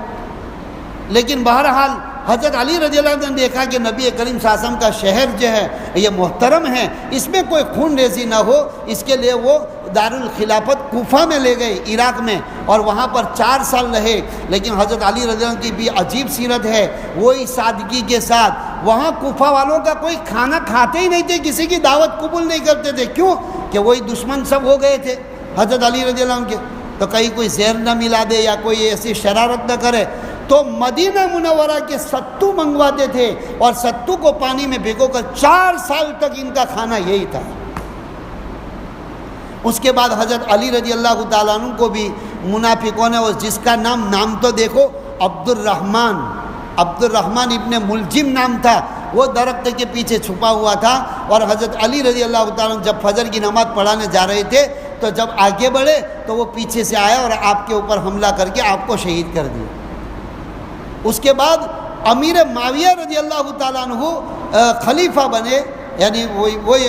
لیکن بہرحال حضرت علی رضی اللہ عنہ نے دیکھا کہ نبی کریم صلی اللہ علیہ وسلم کا شہر جو ہے یہ محترم ہے، اس میں کوئی خون ریزی نہ ہو، اس کے لیے وہ دارالخلافت کوفہ میں لے گئے عراق میں، اور وہاں پر 4 سال رہے۔ لیکن حضرت علی رضی اللہ عنہ کی بھی عجیب سیرت ہے، وہی سادگی کے ساتھ وہاں کوفہ والوں کا کوئی کھانا کھاتے ہی نہیں تھے، کسی کی دعوت قبول نہیں کرتے تھے۔ کیوں؟ کہ وہی دشمن سب ہو گئے تھے حضرت علی رضی اللہ عنہ کے، تو کہیں کوئی زہر نہ ملا دے یا کوئی ایسی شرارت نہ کرے، تو مدینہ منورہ کے ستو منگواتے تھے اور ستو کو پانی میں بھگو کر 4 سال تک ان کا کھانا یہی تھا۔ اس کے بعد حضرت علی رضی اللہ تعالیٰ عنہ کو بھی منافقوں نے، اور جس کا نام تو دیکھو عبد الرحمن ابن ملجم نام تھا، وہ درخت کے پیچھے چھپا ہوا تھا، اور حضرت علی رضی اللہ تعالیٰ عنہ جب فجر کی نماز پڑھانے جا رہے تھے تو جب آگے بڑھے تو وہ پیچھے سے آیا اور آپ کے اوپر حملہ کر کے آپ کو شہید کر دیا۔ اس کے بعد امیر معاویہ رضی اللہ تعالیٰ عنہ خلیفہ بنے، یعنی وہی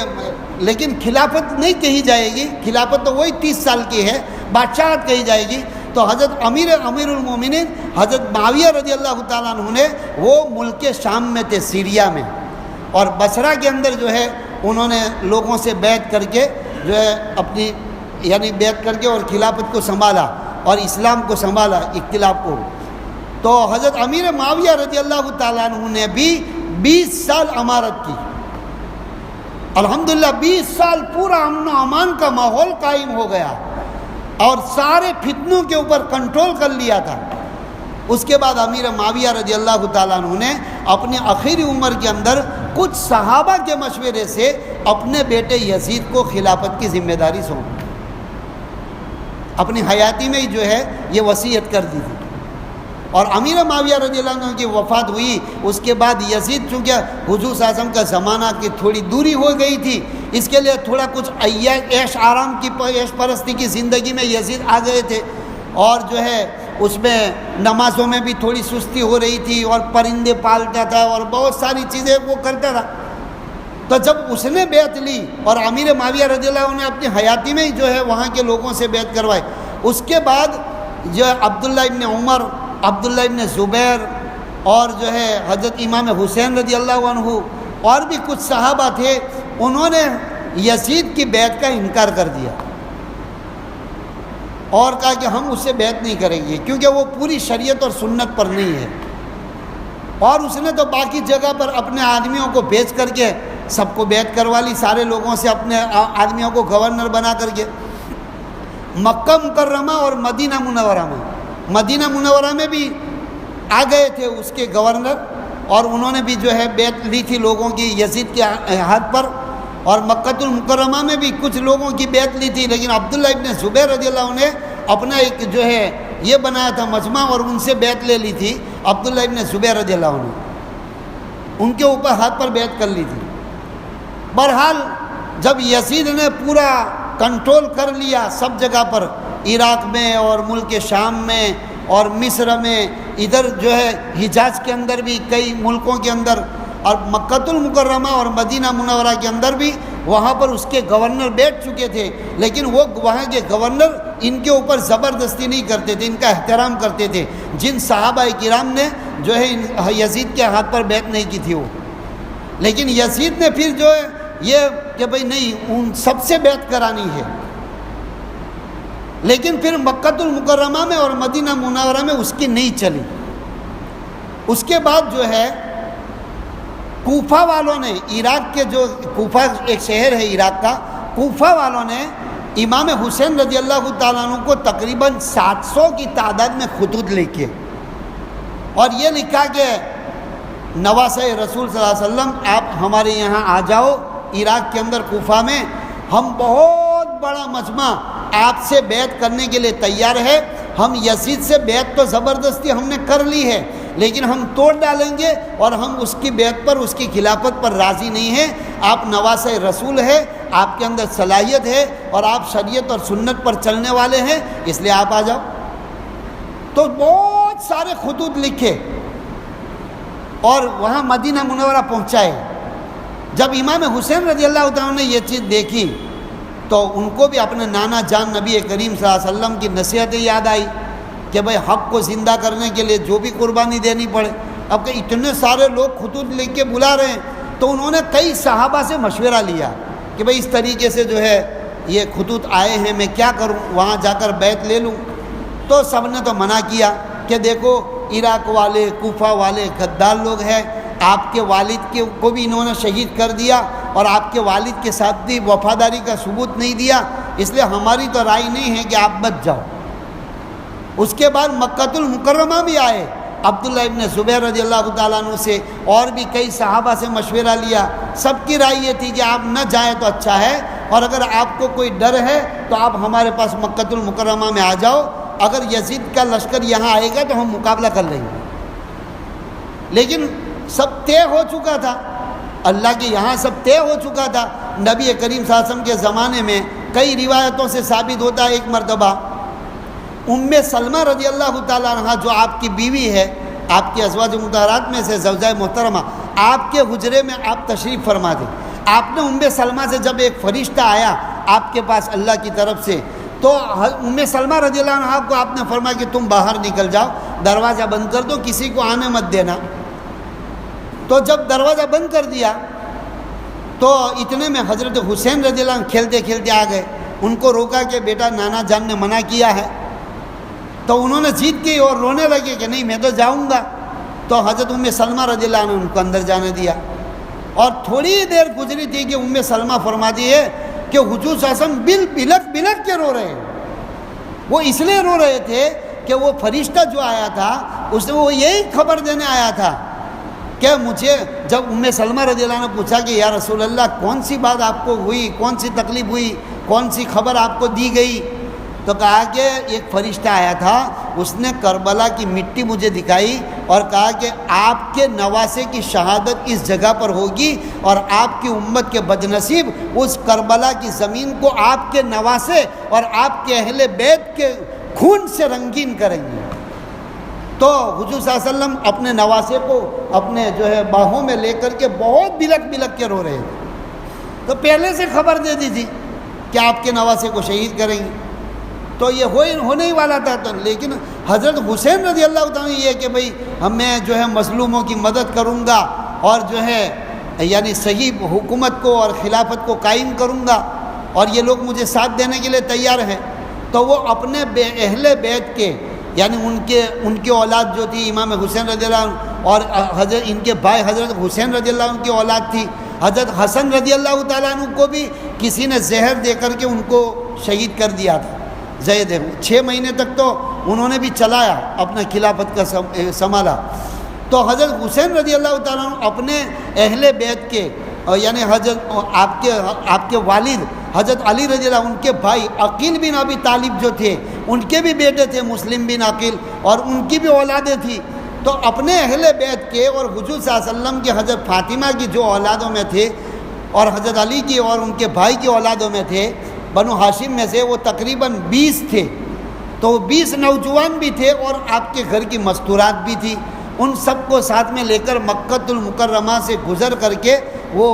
لیکن خلافت نہیں کہی جائے گی، خلافت تو وہی 30 سال کی ہے، بادشاہت کہی جائے گی۔ تو حضرت امیر المومنین حضرت معاویہ رضی اللہ تعالیٰ عنہ نے وہ ملک شام میں تھے، سیریا میں، اور بصرہ کے اندر جو ہے انہوں نے لوگوں سے بیعت کر کے جو ہے اپنی یعنی بیعت کر کے اور خلافت کو سنبھالا اور اسلام کو سنبھالا، اختلاف کو۔ تو حضرت امیر معاویہ رضی اللہ تعالیٰ عنہ نے بھی 20 سال امارت کی، الحمدللہ 20 سال پورا امن و امان کا ماحول قائم ہو گیا اور سارے فتنوں کے اوپر کنٹرول کر لیا تھا۔ اس کے بعد امیر معاویہ رضی اللہ تعالیٰ عنہ نے اپنی آخری عمر کے اندر کچھ صحابہ کے مشورے سے اپنے بیٹے یزید کو خلافت کی ذمہ داری سونپی، اپنی حیاتی میں ہی جو ہے یہ وصیت کر دی تھی۔ اور امیر معاویہ رضی اللہ عنہ کی وفات ہوئی، اس کے بعد یزید چونکہ حضور صلی اللہ علیہ وسلم کا زمانہ کی تھوڑی دوری ہو گئی تھی، اس کے لیے تھوڑا کچھ عیش آرام کی عیش پرستی کی زندگی میں یزید آ گئے تھے، اور جو ہے اس میں نمازوں میں بھی تھوڑی سستی ہو رہی تھی، اور پرندے پالتا تھا اور بہت ساری چیزیں وہ کرتا تھا۔ تو جب اس نے بیعت لی اور امیر معاویہ رضی اللہ عنہ نے اپنی حیاتی میں ہی جو ہے وہاں کے لوگوں سے بیعت کروائی، اس کے بعد جو ہے عبداللہ ابن عمر، عبداللہ ابن زبیر اور جو ہے حضرت امام حسین رضی اللہ عنہ اور بھی کچھ صحابہ تھے، انہوں نے یزید کی بیعت کا انکار کر دیا اور کہا کہ ہم اس سے بیعت نہیں کریں گے کیونکہ وہ پوری شریعت اور سنت پر نہیں ہے. اور اس نے تو باقی جگہ پر اپنے آدمیوں کو بھیج کر کے سب کو بیعت کروا لی، سارے لوگوں سے اپنے آدمیوں کو گورنر بنا کر کے. مکہ مکرمہ اور مدینہ منورہ میں بھی آ گئے تھے اس کے گورنر، اور انہوں نے بھی جو ہے بیعت لی تھی لوگوں کی یزید کے ہاتھ پر. اور مکہ المکرمہ میں بھی کچھ لوگوں کی بیعت لی تھی، لیکن عبداللہ ابن زبیر رضی اللہ عنہ نے اپنا ایک جو ہے یہ بنایا تھا مجمع، اور ان سے بیعت لے لی تھی. عبداللہ ابن زبیر رضی اللہ عنہ ان کے اوپر ہاتھ پر بیعت کر لی تھی. بہرحال جب یزید نے پورا کنٹرول کر لیا سب جگہ پر، عراق میں اور ملک شام میں اور مصر میں، ادھر جو ہے حجاز کے اندر بھی کئی ملکوں کے اندر، اور مکہ المکرمہ اور مدینہ منورہ کے اندر بھی، وہاں پر اس کے گورنر بیٹھ چکے تھے، لیکن وہ وہاں کے گورنر ان کے اوپر زبردستی نہیں کرتے تھے، ان کا احترام کرتے تھے. جن صحابہ کرام نے جو ہے یزید کے ہاتھ پر بیعت نہیں کی تھی وہ، لیکن یزید نے پھر جو ہے یہ کہ بھئی نہیں ان سب سے بیعت کرانی ہے. لیکن پھر مکہ المکرمہ میں اور مدینہ منورہ میں اس کی نہیں چلی. اس کے بعد جو ہے کوفہ والوں نے، عراق کے جو کوفہ ایک شہر ہے عراق کا، کوفہ والوں نے امام حسین رضی اللہ تعالیٰ عنہ کو تقریباً 700 کی تعداد میں خطوط لکھے، اور یہ لکھا کہ نواسۂ رسول صلی اللہ علیہ وسلم آپ ہمارے یہاں آ جاؤ عراق کے اندر کوفہ میں، ہم بہت بڑا مجمع آپ سے بیعت کرنے کے لیے تیار ہے. ہم یزید سے بیعت تو زبردستی ہم نے کر لی ہے، لیکن ہم توڑ ڈالیں گے، اور ہم اس کی بیعت پر، اس کی خلافت پر راضی نہیں ہیں. آپ نواسۂ رسول ہے، آپ کے اندر صلاحیت ہے، اور آپ شریعت اور سنت پر چلنے والے ہیں، اس لیے آپ آ جاؤ. تو بہت سارے خطوط لکھے اور وہاں مدینہ منورہ پہنچائے. جب امام حسین رضی اللہ تعالیٰ نے یہ چیز دیکھی تو ان کو بھی اپنے نانا جان نبی کریم صلی اللہ علیہ وسلم کی نصیحتیں یاد آئی کہ بھئی حق کو زندہ کرنے کے لیے جو بھی قربانی دینی پڑے. اب کہ اتنے سارے لوگ خطوط لکھ کے بلا رہے ہیں، تو انہوں نے کئی صحابہ سے مشورہ لیا کہ بھئی اس طریقے سے جو ہے یہ خطوط آئے ہیں، میں کیا کروں، وہاں جا کر بیعت لے لوں. تو سب نے تو منع کیا کہ دیکھو عراق والے، کوفہ والے غدار لوگ ہیں، آپ کے والد کو بھی انہوں نے شہید کر دیا، اور آپ کے والد کے ساتھ بھی وفاداری کا ثبوت نہیں دیا، اس لیے ہماری تو رائے نہیں ہے کہ آپ بچ جاؤ. اس کے بعد مکہ المکرمہ بھی آئے، عبداللہ ابن زبیر رضی اللہ تعالیٰ عنہ سے اور بھی کئی صحابہ سے مشورہ لیا. سب کی رائے یہ تھی کہ آپ نہ جائیں تو اچھا ہے، اور اگر آپ کو کوئی ڈر ہے تو آپ ہمارے پاس مکہ المکرمہ میں آ جاؤ، اگر یزید کا لشکر یہاں آئے گا تو ہم مقابلہ کر لیں گے. لیکن سب طے ہو چکا تھا، اللہ کے یہاں سب طے ہو چکا تھا. نبی کریم صلی اللہ علیہ وسلم کے زمانے میں کئی روایتوں سے ثابت ہوتا ہے، ایک مرتبہ سلمہ رضی اللہ تعالیٰ عنہ جو آپ کی بیوی ہے، آپ کی ازواج مطہرات میں سے زوجہ محترمہ، آپ کے حجرے میں آپ تشریف فرما دیں. آپ نے سلمہ سے جب ایک فرشتہ آیا آپ کے پاس اللہ کی طرف سے، تو سلمہ رضی اللہ عنہ کو آپ نے فرمایا کہ تم باہر نکل جاؤ، دروازہ بند کر دو، کسی کو آنے مت دینا. تو جب دروازہ بند کر دیا تو اتنے میں حضرت حسین رضی اللہ عنہ کھیلتے کھیلتے آ گئے. ان کو روکا کہ بیٹا نانا جان نے منع کیا ہے، تو انہوں نے ضد کی اور رونے لگے کہ نہیں میں تو جاؤں گا. تو حضرت سلمہ رضی اللہ عنہ ان کو اندر جانے دیا، اور تھوڑی دیر گزری تھی کہ سلمہ فرماتی ہے کہ حضور صلی اللہ علیہ وسلم بلک بلک کے رو رہے ہیں. وہ اس لیے رو رہے تھے کہ وہ فرشتہ جو آیا تھا اس نے وہ یہی خبر دینے آیا تھا کہ مجھے، جب سلمہ رضی اللہ عنہ نے پوچھا کہ یا رسول اللہ کون سی بات آپ کو ہوئی، کون سی تکلیف ہوئی، کون سی خبر آپ کو دی گئی، تو کہا کہ ایک فرشتہ آیا تھا، اس نے کربلا کی مٹی مجھے دکھائی اور کہا کہ آپ کے نواسے کی شہادت اس جگہ پر ہوگی، اور آپ کی امت کے بدنصیب اس کربلا کی زمین کو آپ کے نواسے اور آپ کے اہل بیت کے خون سے رنگین کریں گے. تو حضور صلی اللہ علیہ وسلم اپنے نواسے کو اپنے جو ہے باہوں میں لے کر کے بہت بلک بلک کے رو رہے تھے. تو پہلے سے خبر دے دی تھی کہ آپ کے نواسے کو شہید کریں گے، تو یہ ہونے ہی والا تھا. تو لیکن حضرت حسین رضی اللہ تعالیٰ یہ کہ بھئی میں جو ہے مظلوموں کی مدد کروں گا، اور جو ہے یعنی صحیح حکومت کو اور خلافت کو قائم کروں گا اور یہ لوگ مجھے ساتھ دینے کے لیے تیار ہیں. تو وہ اپنے اہل بیت کے یعنی ان کی اولاد جو تھی امام حسین رضی اللہ عنہ اور حضرت ان کے بھائی حضرت حسین رضی اللہ عنہ کی اولاد تھی. حضرت حسن رضی اللہ تعالیٰ عنہ کو بھی کسی نے زہر دے کر کے ان کو شہید کر دیا تھا. زید 6 مہینے تک تو انہوں نے بھی چلایا اپنا خلافت کا سنبھالا. تو حضرت حسین رضی اللہ تعالیٰ عنہ اپنے اہل بیت کے یعنی حضرت آپ کے والد حضرت علی رضی اللہ ان کے بھائی عقیل بن ابی طالب جو تھے ان کے بھی بیٹے تھے مسلم بن عقیل اور ان کی بھی اولادیں تھیں. تو اپنے اہل بیت کے اور حضور صلی اللہ علیہ وسلم کی حضرت فاطمہ کی جو اولادوں میں تھے اور حضرت علی کی اور ان کے بھائی کی اولادوں میں تھے بنو ہاشم میں سے وہ تقریباً 20 تھے. تو 20 نوجوان بھی تھے اور آپ کے گھر کی مستورات بھی تھی. ان سب کو ساتھ میں لے کر مکۃ المکرمہ سے گزر کر کے وہ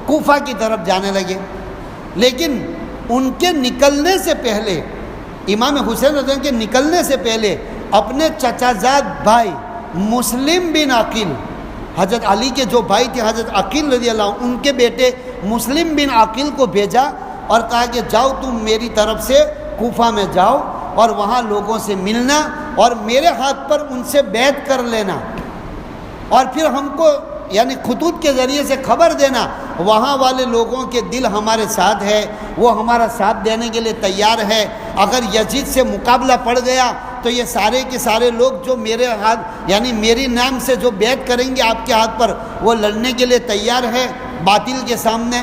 کوفہ کی طرف جانے لگے. لیکن ان کے نکلنے سے پہلے امام حسین رضی اللہ عنہ کے نکلنے سے پہلے اپنے چچا زاد بھائی مسلم بن عقیل حضرت علی کے جو بھائی تھے حضرت عقیل رضی اللہ عنہ ان کے بیٹے مسلم بن عقیل کو بھیجا اور کہا کہ جاؤ تم میری طرف سے کوفہ میں جاؤ اور وہاں لوگوں سے ملنا اور میرے ہاتھ پر ان سے بیعت کر لینا اور پھر ہم کو یعنی خطوط کے ذریعے سے خبر دینا وہاں والے لوگوں کے دل ہمارے ساتھ ہے, وہ ہمارا ساتھ دینے کے لیے تیار ہے. اگر یزید سے مقابلہ پڑ گیا تو یہ سارے کے سارے لوگ جو میرے ہاتھ یعنی میری نام سے جو بیعت کریں گے آپ کے ہاتھ پر وہ لڑنے کے لیے تیار ہے باطل کے سامنے.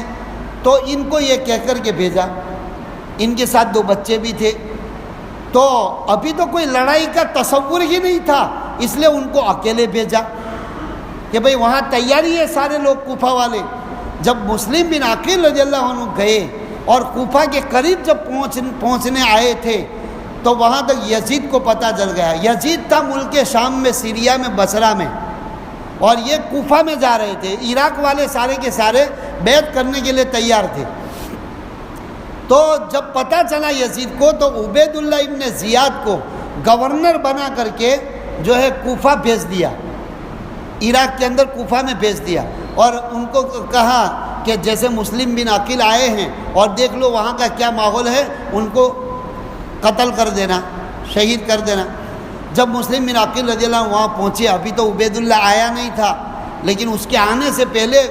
تو ان کو یہ کہہ کر کے بھیجا. ان کے ساتھ 2 بچے بھی تھے. تو ابھی تو کوئی لڑائی کا تصور ہی نہیں تھا, اس لیے ان کو اکیلے بھیجا کہ بھئی وہاں تیاری ہے سارے لوگ کوفہ والے. جب مسلم بن عقیل رضی اللہ عنہ گئے اور کوفہ کے قریب جب پہنچنے آئے تھے تو وہاں تک یزید کو پتہ چل گیا. یزید تھا ملک شام میں, سیریا میں, بصرہ میں, اور یہ کوفہ میں جا رہے تھے. عراق والے سارے کے سارے بیعت کرنے کے لیے تیار تھے. تو جب پتہ چلا یزید کو تو عبید اللہ ابن زیاد کو گورنر بنا کر کے جو ہے کوفہ بھیج دیا, عراق کے اندر کوفہ میں بھیج دیا اور ان کو کہا کہ جیسے مسلم بن عقیل آئے ہیں اور دیکھ لو وہاں کا کیا ماحول ہے, ان کو قتل کر دینا, شہید کر دینا. جب مسلم بن عقیل رضی اللہ عنہ وہاں پہنچے, ابھی تو عبید اللہ آیا نہیں تھا, لیکن اس کے آنے سے پہلے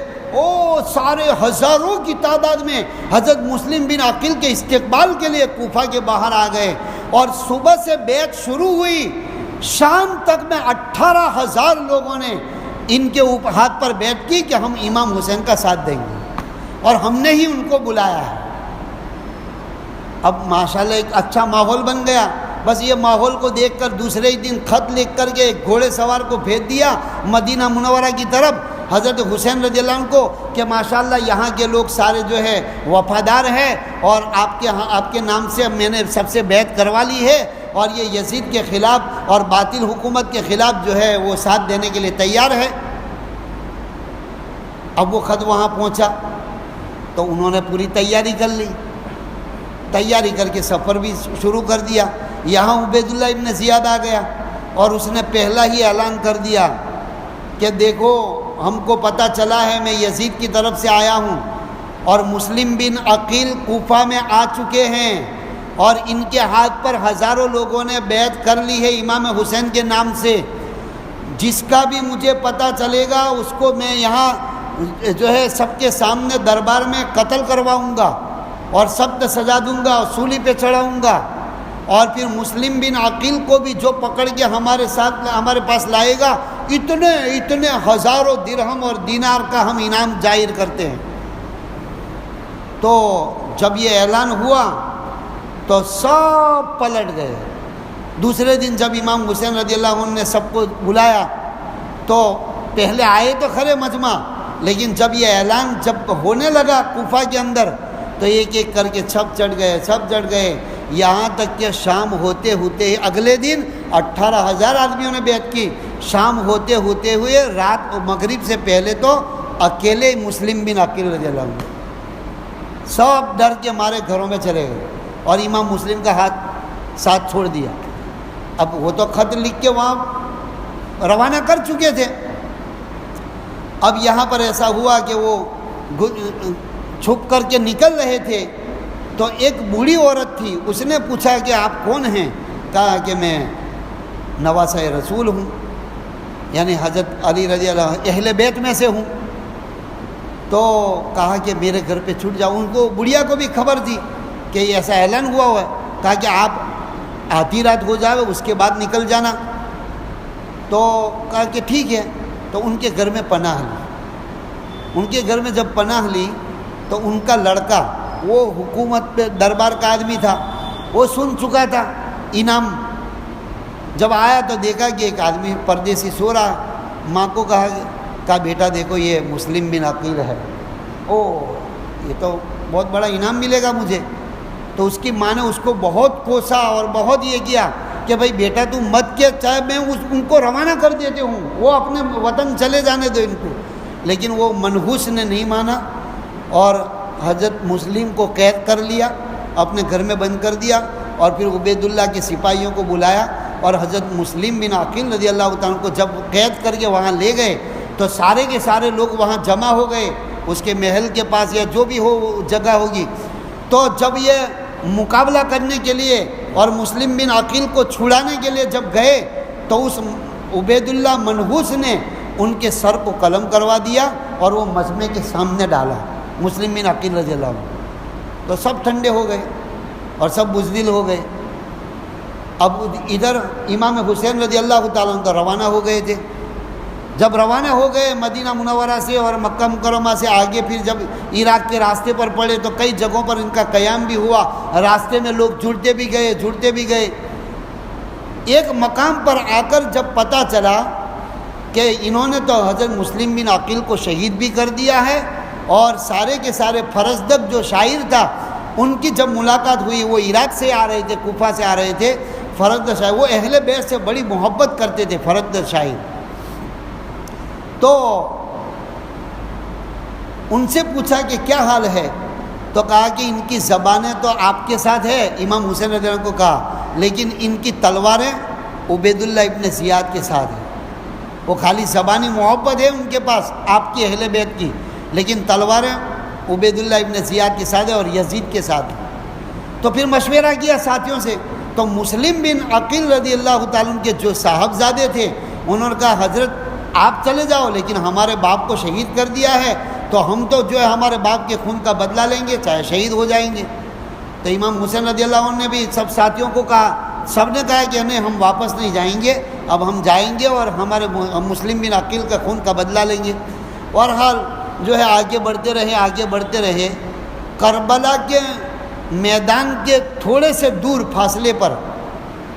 سارے ہزاروں کی تعداد میں حضرت مسلم بن عقیل کے استقبال کے لیے کوفہ کے باہر آ گئے. اور صبح سے بیعت شروع ہوئی, شام تک میں 18,000 لوگوں نے ان کے ہاتھ پر بیعت کی کہ ہم امام حسین کا ساتھ دیں گے اور ہم نے ہی ان کو بلایا ہے. اب ماشاءاللہ ایک اچھا ماحول بن گیا. بس یہ ماحول کو دیکھ کر دوسرے ہی دن خط لکھ کر کے ایک گھوڑے سوار کو بھیج دیا مدینہ منورہ کی طرف حضرت حسین رضی اللہ عنہ کو کہ ماشاءاللہ یہاں کے لوگ سارے جو ہے وفادار ہیں اور آپ کے نام سے میں نے سب سے بیعت کروا لی ہے اور یہ یزید کے خلاف اور باطل حکومت کے خلاف جو ہے وہ ساتھ دینے کے لیے تیار ہے. اب وہ خط وہاں پہنچا تو انہوں نے پوری تیاری کر لی, تیاری کر کے سفر بھی شروع کر دیا. یہاں عبید اللہ ابن زیاد آ گیا اور اس نے پہلا ہی اعلان کر دیا کہ دیکھو ہم کو پتہ چلا ہے میں یزید کی طرف سے آیا ہوں اور مسلم بن عقیل کوفہ میں آ چکے ہیں اور ان کے ہاتھ پر ہزاروں لوگوں نے بیعت کر لی ہے امام حسین کے نام سے. جس کا بھی مجھے پتہ چلے گا اس کو میں یہاں جو ہے سب کے سامنے دربار میں قتل کرواؤں گا اور سخت سزا دوں گا اور سولی پہ چڑھاؤں گا. اور پھر مسلم بن عقیل کو بھی جو پکڑ کے ہمارے پاس لائے گا اتنے ہزاروں درہم اور دینار کا ہم انعام ظاہر کرتے ہیں. تو جب یہ اعلان ہوا تو سب پلٹ گئے. دوسرے دن جب امام حسین رضی اللہ عنہ نے سب کو بلایا تو پہلے آئے تو کھڑے مجمع, لیکن جب یہ اعلان جب ہونے لگا کوفہ کے اندر تو ایک ایک کر کے سب چڑھ گئے یہاں تک کہ شام ہوتے ہوئے اگلے دن 18,000 آدمیوں نے بیعت کی. شام ہوتے ہوئے رات مغرب سے پہلے تو اکیلے مسلم بن عقیل رضی اللہ عنہ سب ڈر کے مارے گھروں میں چلے گئے اور امام مسلم کا ہاتھ ساتھ چھوڑ دیا. اب وہ تو خط لکھ کے وہاں روانہ کر چکے تھے. اب یہاں پر ایسا ہوا کہ وہ چھپ کر کے نکل رہے تھے تو ایک بوڑھی عورت تھی، اس نے پوچھا کہ آپ کون ہیں؟ کہا کہ میں نواسہ رسول ہوں، یعنی حضرت علی رضی اللہ عنہ اہل بیت میں سے ہوں۔ تو کہا کہ میرے گھر پہ چھٹ جاؤ۔ ان کو بڑھیا کو بھی خبر تھی کہ یہ ایسا اعلان ہوا ہے۔ کہا کہ آپ آدھی رات ہو جائے اس کے بعد نکل جانا۔ تو کہا کہ ٹھیک ہے۔ تو ان کے گھر میں پناہ لی۔ ان کے گھر میں جب پناہ لی تو ان کا لڑکا، وہ حکومت پہ دربار کا آدمی تھا، وہ سن چکا تھا انعام۔ جب آیا تو دیکھا کہ ایک آدمی پردیسی سو رہا۔ ماں کو کہا بیٹا دیکھو یہ مسلم بن عقیل ہے، یہ تو بہت بڑا انعام ملے گا مجھے۔ تو اس کی ماں نے اس کو بہت کوسا اور بہت یہ کیا کہ بھائی بیٹا تم مت کیا، چاہے میں ان کو روانہ کر دیتے ہوں، وہ اپنے وطن چلے جانے دو ان کو۔ لیکن وہ منحوس نے نہیں مانا اور حضرت مسلم کو قید کر لیا، اپنے گھر میں بند کر دیا، اور پھر عبید اللہ کے سپاہیوں کو بلایا اور حضرت مسلم بن عقیل رضی اللہ تعالیٰ کو جب قید کر کے وہاں لے گئے تو سارے کے سارے لوگ وہاں جمع ہو گئے اس کے محل کے پاس یا جو بھی ہو جگہ ہوگی۔ تو جب یہ مقابلہ کرنے کے لیے اور مسلم بن عقیل کو چھڑانے کے لیے جب گئے تو اس عبید اللہ منحوس نے ان کے سر کو قلم کروا دیا اور وہ مجمع کے سامنے ڈالا، مسلم بن عقیل رضی اللہ عنہ۔ تو سب ٹھنڈے ہو گئے اور سب بزدل ہو گئے۔ اب ادھر امام حسین رضی اللہ تعالیٰ عنہ روانہ ہو گئے تھے۔ جب روانہ ہو گئے مدینہ منورہ سے اور مکہ مکرمہ سے آگے، پھر جب عراق کے راستے پر پڑے تو کئی جگہوں پر ان کا قیام بھی ہوا، راستے میں لوگ جڑتے بھی گئے۔ ایک مقام پر آ کر جب پتہ چلا کہ انہوں نے تو حضرت مسلم بن عقیل کو شہید بھی کر دیا ہے، اور سارے کے سارے فرزدق جو شاعر تھا ان کی جب ملاقات ہوئی، وہ عراق سے آ رہے تھے، کوفہ سے آ رہے تھے، فرزدق شاعر، وہ اہل بیت سے بڑی محبت کرتے تھے فرزدق شاعر۔ تو ان سے پوچھا کہ کیا حال ہے؟ تو کہا کہ ان کی زبانیں تو آپ کے ساتھ ہے، امام حسین رضی اللہ عنہ کو کہا، لیکن ان کی تلواریں عبید اللہ ابن زیاد کے ساتھ ہیں۔ وہ خالی زبانی محبت ہے ان کے پاس آپ کی اہل بیت کی، لیکن تلواریں عبید اللہ ابن زیاد کے ساتھ ہے اور یزید کے ساتھ ہیں۔ تو پھر مشورہ کیا ساتھیوں سے، تو مسلم بن عقیل رضی اللہ تعالیٰ عنہ کے جو صاحبزادے تھے انہوں نے کہا حضرت آپ چلے جاؤ، لیکن ہمارے باپ کو شہید کر دیا ہے تو ہم تو جو ہے ہمارے باپ کے خون کا بدلہ لیں گے، چاہے شہید ہو جائیں گے۔ تو امام حسین رضی اللہ عنہ نے بھی سب ساتھیوں کو کہا، سب نے کہا کہ نہیں، ہم واپس نہیں جائیں گے، اب ہم جائیں گے اور ہمارے مسلم بن عقیل کا خون کا بدلہ لیں گے۔ اور حال جو ہے آگے بڑھتے رہے۔ کربلا کے میدان کے تھوڑے سے دور فاصلے پر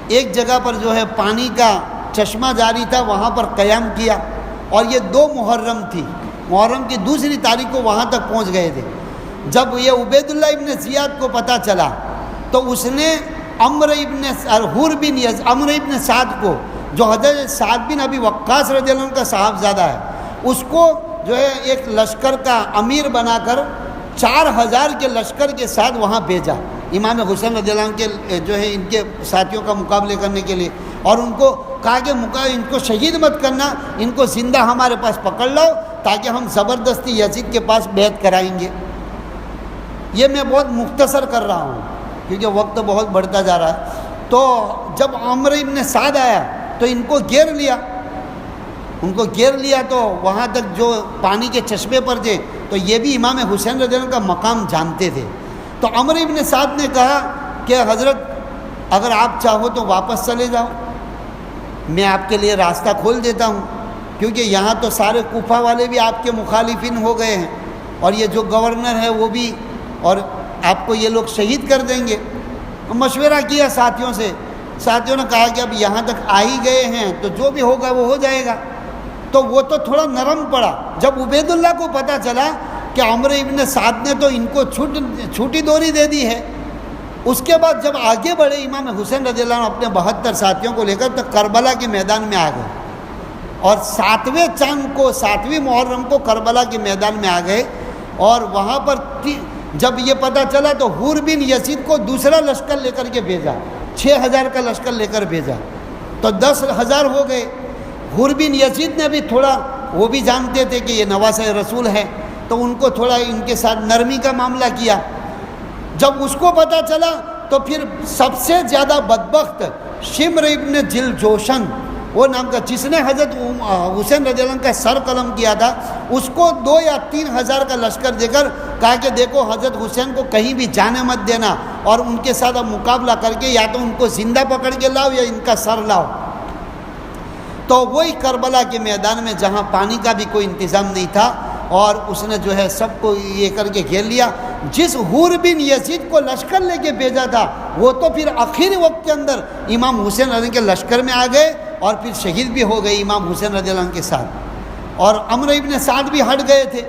ایک جگہ پر جو ہے پانی کا چشمہ جاری تھا، وہاں پر قیام کیا، اور یہ 2 محرم تھی، محرم کی دوسری تاریخ کو وہاں تک پہنچ گئے تھے۔ جب یہ عبید اللہ ابن زیاد کو پتہ چلا تو اس نے عمر ابن سعد کو، جو حضرت سعد بن ابی وقاص رضی اللہ عنہ کا صاحبزادہ ہے، اس کو جو ہے ایک لشکر کا امیر بنا کر 4000 کے لشکر کے ساتھ وہاں بھیجا امام حسین رضی اللہ عنہ کے جو ہے ان کے ساتھیوں کا مقابلے کرنے کے لیے، اور ان کو کہا کہ ان کو شہید مت کرنا، ان کو زندہ ہمارے پاس پکڑ لاؤ تاکہ ہم زبردستی یزید کے پاس بیعت کرائیں گے۔ یہ میں بہت مختصر کر رہا ہوں کیونکہ وقت بہت بڑھتا جا رہا ہے۔ تو جب عمر ابن سعد آیا تو ان کو گھیر لیا تو وہاں تک جو پانی کے چشمے پر تھے، تو یہ بھی امام حسین رضی اللہ عنہ کا مقام جانتے تھے۔ تو عمر ابن سعد نے کہا کہ حضرت اگر آپ چاہو تو واپس چلے جاؤ، میں آپ کے لیے راستہ کھول دیتا ہوں، کیونکہ یہاں تو سارے کوفہ والے بھی آپ کے مخالفین ہو گئے ہیں، اور یہ جو گورنر ہے وہ بھی، اور آپ کو یہ لوگ شہید کر دیں گے۔ مشورہ کیا ساتھیوں سے، ساتھیوں نے کہا کہ اب یہاں تک آ ہی گئے ہیں تو جو بھی ہوگا وہ ہو جائے گا۔ تو وہ تو تھوڑا نرم پڑا جب عبید اللہ کو پتہ چلا کہ عمر ابن سعد نے تو ان کو چھوٹی دوری دے دی ہے۔ اس کے بعد جب آگے بڑھے امام حسین رضی اللہ عنہ اپنے 72 ساتھیوں کو لے کر تو کربلا کے میدان میں آ گئے، اور 7ویں چاند کو 7ویں محرم کو کربلا کے میدان میں آ گئے، اور وہاں پر جب یہ پتہ چلا تو حور بن یزید کو دوسرا لشکر لے کر کے بھیجا، 6000 کا لشکر لے کر بھیجا، تو 10,000 ہو گئے۔ حور بن یزید نے بھی تھوڑا وہ بھی جانتے تھے کہ یہ نواسہ رسول ہے، تو ان کو تھوڑا ان کے ساتھ نرمی کا معاملہ کیا۔ جب اس کو پتہ چلا تو پھر سب سے زیادہ بدبخت شمر ابن جلجوشن وہ نام کا، جس نے حضرت حسین رضی اللہ عنہ کا سر قلم کیا تھا، اس کو 2 یا 3 ہزار کا لشکر دے کر کہا کہ دیکھو حضرت حسین کو کہیں بھی جانے مت دینا، اور ان کے ساتھ اب مقابلہ کر کے یا تو ان کو زندہ پکڑ کے لاؤ یا ان کا سر لاؤ۔ تو وہی کربلا کے میدان میں جہاں پانی کا بھی کوئی انتظام نہیں تھا، اور اس نے جو ہے سب کو یہ کر کے گھیر لیا۔ جس حور بن یزید کو لشکر لے کے بھیجا تھا وہ تو پھر آخری وقت کے اندر امام حسین رضی اللہ عنہ کے لشکر میں آ گئے اور پھر شہید بھی ہو گئے امام حسین رضی اللہ عنہ کے ساتھ، اور عمرو ابن سعد بھی ہٹ گئے تھے۔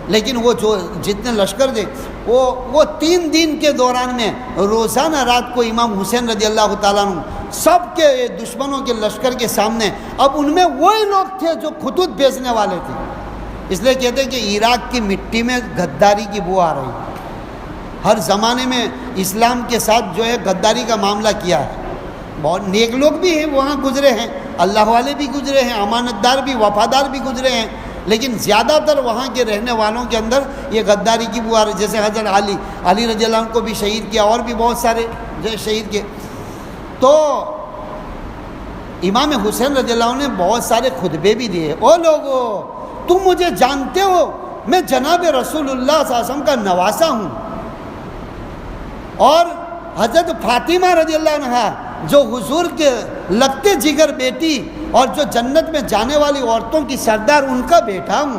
لیکن وہ جو جتنے لشکر تھے وہ 3 دن کے دوران میں روزانہ رات کو امام حسین رضی اللہ تعالیٰ عنہ سب کے دشمنوں کے لشکر کے سامنے، اب ان میں وہی لوگ تھے جو خطوط بیچنے والے تھے۔ اس لیے کہتے ہیں کہ عراق کی مٹی میں غداری کی بو آ رہی ہے۔ ہر زمانے میں اسلام کے ساتھ جو ہے غداری کا معاملہ کیا ہے۔ بہت نیک لوگ بھی ہیں وہاں گزرے ہیں، اللہ والے بھی گزرے ہیں، امانت دار بھی، وفادار بھی گزرے ہیں، لیکن زیادہ تر وہاں کے رہنے والوں کے اندر یہ غداری کی بو آ رہی ہے۔ جیسے حضرت علی رضی اللہ عنہ کو بھی شہید کیا، اور بھی بہت سارے جو شہید کیے۔ تو امام حسین رضی اللہ عنہ نے بہت سارے خطبے بھی دیے۔ او لوگو، تم مجھے جانتے ہو، میں جناب رسول اللہ صلی اللہ علیہ وسلم کا نواسا ہوں، اور حضرت فاطمہ رضی اللہ عنہا جو حضور کے لگتے جگر بیٹی اور جو جنت میں جانے والی عورتوں کی سردار، ان کا بیٹا ہوں،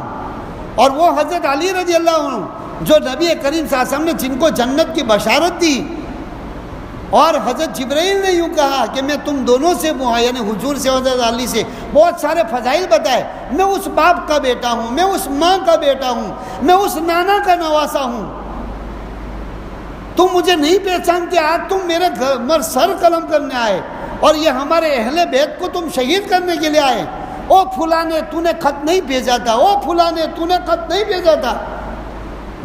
اور وہ حضرت علی رضی اللہ عنہ جو نبی کریم صلی اللہ علیہ وسلم نے جن کو جنت کی بشارت دی، اور حضرت جبرائیل نے یوں کہا کہ میں تم دونوں سے یعنی حضور سے حضرت علی سے بہت سارے فضائل بتائے، میں اس باپ کا بیٹا ہوں، میں اس ماں کا بیٹا ہوں، میں اس نانا کا نواسا ہوں، تم مجھے نہیں پہچانتے، آج تم میرے گھر پر سر قلم کرنے آئے، اور یہ ہمارے اہل بیت کو تم شہید کرنے کے لیے آئے۔ او فلانے تو نے خط نہیں بھیجا تھا، او فلانے تو نے خط نہیں بھیجا تھا۔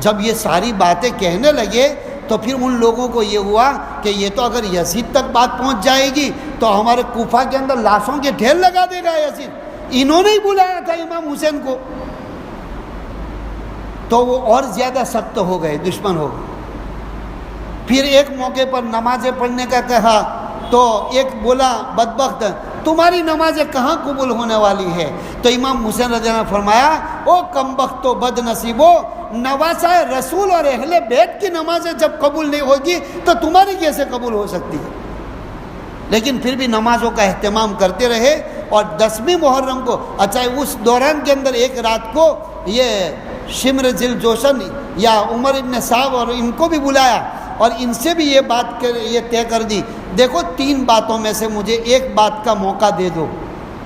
جب یہ ساری باتیں کہنے لگے تو پھر ان لوگوں کو یہ ہوا کہ یہ تو اگر یزید تک بات پہنچ جائے گی تو ہمارے کوفہ کے اندر لاشوں کے ڈھیر لگا دے گا یزید، انہوں نے ہی بلایا تھا امام حسین کو۔ تو وہ اور زیادہ سخت ہو گئے، دشمن ہو گئے۔ پھر ایک موقع پر نمازیں پڑھنے کا کہا تو ایک بولا بدبخت تمہاری نمازیں کہاں قبول ہونے والی ہے؟ تو امام حسین رضی اللہ عنہ نے فرمایا او کمبخت و بد نصیبو، نواسہ رسول اور اہل بیت کی نمازیں جب قبول نہیں ہوگی تو تمہاری کیسے قبول ہو سکتی ہے؟ لیکن پھر بھی نمازوں کا اہتمام کرتے رہے، اور 10ویں محرم کو، اچھا اس دوران کے اندر ایک رات کو یہ شمر جلجوشن یا عمر ابن صاحب اور ان کو بھی بلایا، اور ان سے بھی یہ بات یہ طے کر دی، دیکھو 3 باتوں میں سے مجھے ایک بات کا موقع دے دو۔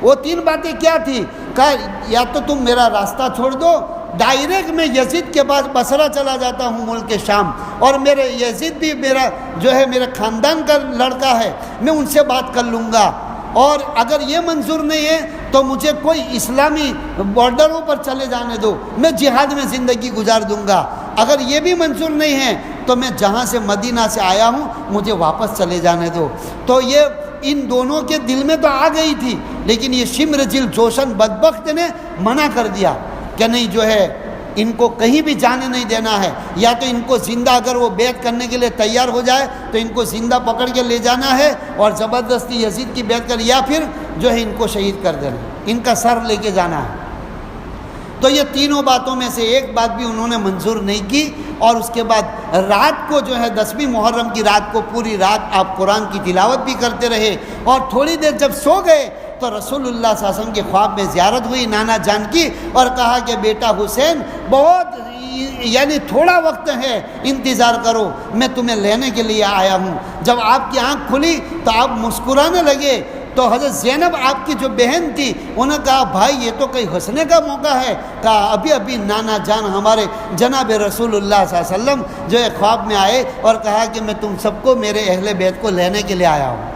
وہ 3 باتیں کیا تھی؟ کہا یا تو تم میرا راستہ چھوڑ دو، ڈائریکٹ میں یزید کے پاس بصرہ چلا جاتا ہوں ملک شام، اور میرے یزید بھی میرا جو ہے میرے خاندان کا لڑکا ہے، میں ان سے بات کر لوں گا، اور اگر یہ منظور نہیں ہے تو مجھے کوئی اسلامی بارڈروں پر چلے جانے دو، میں جہاد میں زندگی گزار دوں گا، اگر یہ بھی منظور نہیں ہے تو میں جہاں سے مدینہ سے آیا ہوں مجھے واپس چلے جانے دو۔ تو یہ ان دونوں کے دل میں تو آ گئی تھی، لیکن یہ شمر جلجوشن بدبخت نے منع کر دیا کہ نہیں، جو ہے ان کو کہیں بھی جانے نہیں دینا ہے، یا تو ان کو زندہ اگر وہ بیعت کرنے کے لیے تیار ہو جائے تو ان کو زندہ پکڑ کے لے جانا ہے اور زبردستی یزید کی بیعت کر، یا پھر جو ہے ان کو شہید کر دینا، ان کا سر لے کے جانا ہے۔ تو یہ تینوں باتوں میں سے ایک بات بھی انہوں نے منظور نہیں کی، اور اس کے بعد رات کو جو ہے 10ویں محرم کی رات کو پوری رات آپ قرآن کی تلاوت بھی کرتے رہے، اور تھوڑی دیر جب سو گئے تو رسول اللہ صلی اللہ علیہ وسلم کے خواب میں زیارت ہوئی نانا جان کی، اور کہا کہ بیٹا حسین بہت یعنی تھوڑا وقت ہے، انتظار کرو، میں تمہیں لینے کے لیے آیا ہوں۔ جب آپ کی آنکھ کھلی تو آپ مسکرانے لگے، تو حضرت زینب آپ کی جو بہن تھی انہوں نے کہا بھائی یہ تو کہیں ہنسنے کا موقع ہے، کہا ابھی نانا جان ہمارے جناب رسول اللہ صلی اللہ علیہ وسلم جو ہے خواب میں آئے اور کہا کہ میں تم سب کو میرے اہل بیت کو لینے کے لیے آیا ہوں،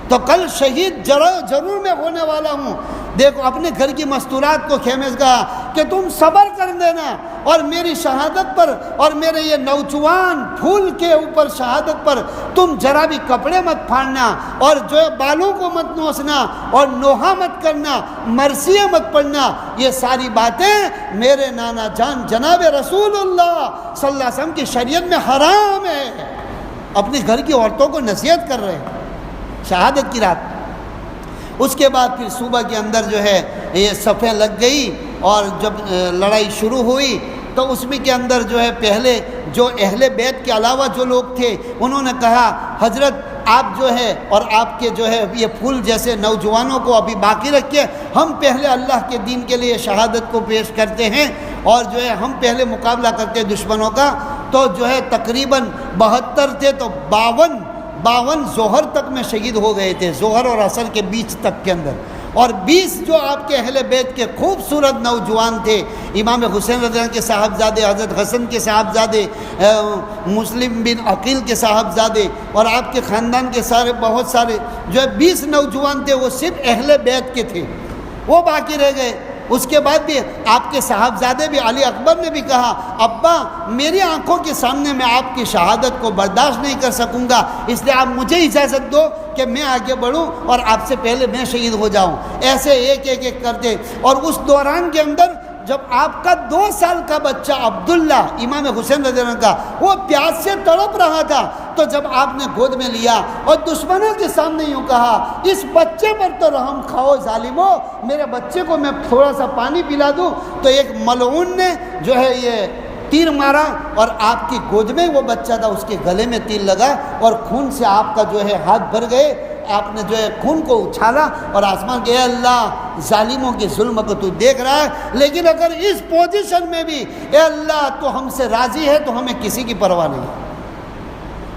تو کل شہید ضرور میں ہونے والا ہوں، دیکھو اپنے گھر کی مستورات کو خیمے سے کہا کہ تم صبر کر دینا اور میری شہادت پر اور میرے یہ نوجوان پھول کے اوپر شہادت پر تم ذرا بھی کپڑے مت پھاڑنا اور جو بالوں کو مت نوچنا اور نوحہ مت کرنا، مرثیہ مت پڑھنا، یہ ساری باتیں میرے نانا جان جناب رسول اللہ صلی اللہ علیہ وسلم کی شریعت میں حرام ہے۔ اپنے گھر کی عورتوں کو نصیحت کر رہے ہیں شہادت کی رات۔ اس کے بعد پھر صبح کے اندر جو ہے یہ صفیں لگ گئی اور جب لڑائی شروع ہوئی تو اس میں کے اندر جو ہے پہلے جو اہل بیت کے علاوہ جو لوگ تھے انہوں نے کہا حضرت آپ جو ہے اور آپ کے جو ہے یہ پھول جیسے نوجوانوں کو ابھی باقی رکھے، ہم پہلے اللہ کے دین کے لیے شہادت کو پیش کرتے ہیں اور جو ہے ہم پہلے مقابلہ کرتے دشمنوں کا۔ تو جو ہے تقریباً 72 تھے تو 52 ظہر تک میں شہید ہو گئے تھے، ظہر اور عصر کے بیچ تک کے اندر، اور 20 جو آپ کے اہل بیت کے خوبصورت نوجوان تھے، امام حسین رضی اللہ عنہ کے صاحبزادے، حضرت حسن کے صاحبزادے، مسلم بن عقیل کے صاحبزادے اور آپ کے خاندان کے سارے بہت سارے جو ہے 20 نوجوان تھے، وہ صرف اہل بیت کے تھے، وہ باقی رہ گئے۔ اس کے بعد بھی آپ کے صاحبزادے بھی علی اکبر نے بھی کہا ابا میری آنکھوں کے سامنے میں آپ کی شہادت کو برداشت نہیں کر سکوں گا، اس لیے آپ مجھے اجازت دو کہ میں آگے بڑھوں اور آپ سے پہلے میں شہید ہو جاؤں۔ ایسے ایک کرتے، اور اس دوران کے اندر جب آپ کا 2 سال کا بچہ عبداللہ امام حسین رضی اللہ عنہ کا وہ پیاس سے تڑپ رہا تھا، تو جب آپ نے گود میں لیا اور دشمنوں کے سامنے یوں کہا اس بچے پر تو رحم کھاؤ ظالمو، میرے بچے کو میں تھوڑا سا پانی پلا دوں، تو ایک ملعون نے جو ہے یہ تیر مارا اور آپ کی گود میں وہ بچہ تھا اس کے گلے میں تیر لگا اور خون سے آپ کا جو ہے ہاتھ بھر گئے۔ آپ نے جو ہے خون کو اچھالا اور آسمان کے اے اللہ ظالموں کے ظلم کو تو دیکھ رہا ہے، لیکن اگر اس پوزیشن میں بھی اے اللہ تو ہم سے راضی ہے تو ہمیں کسی کی پرواہ نہیں۔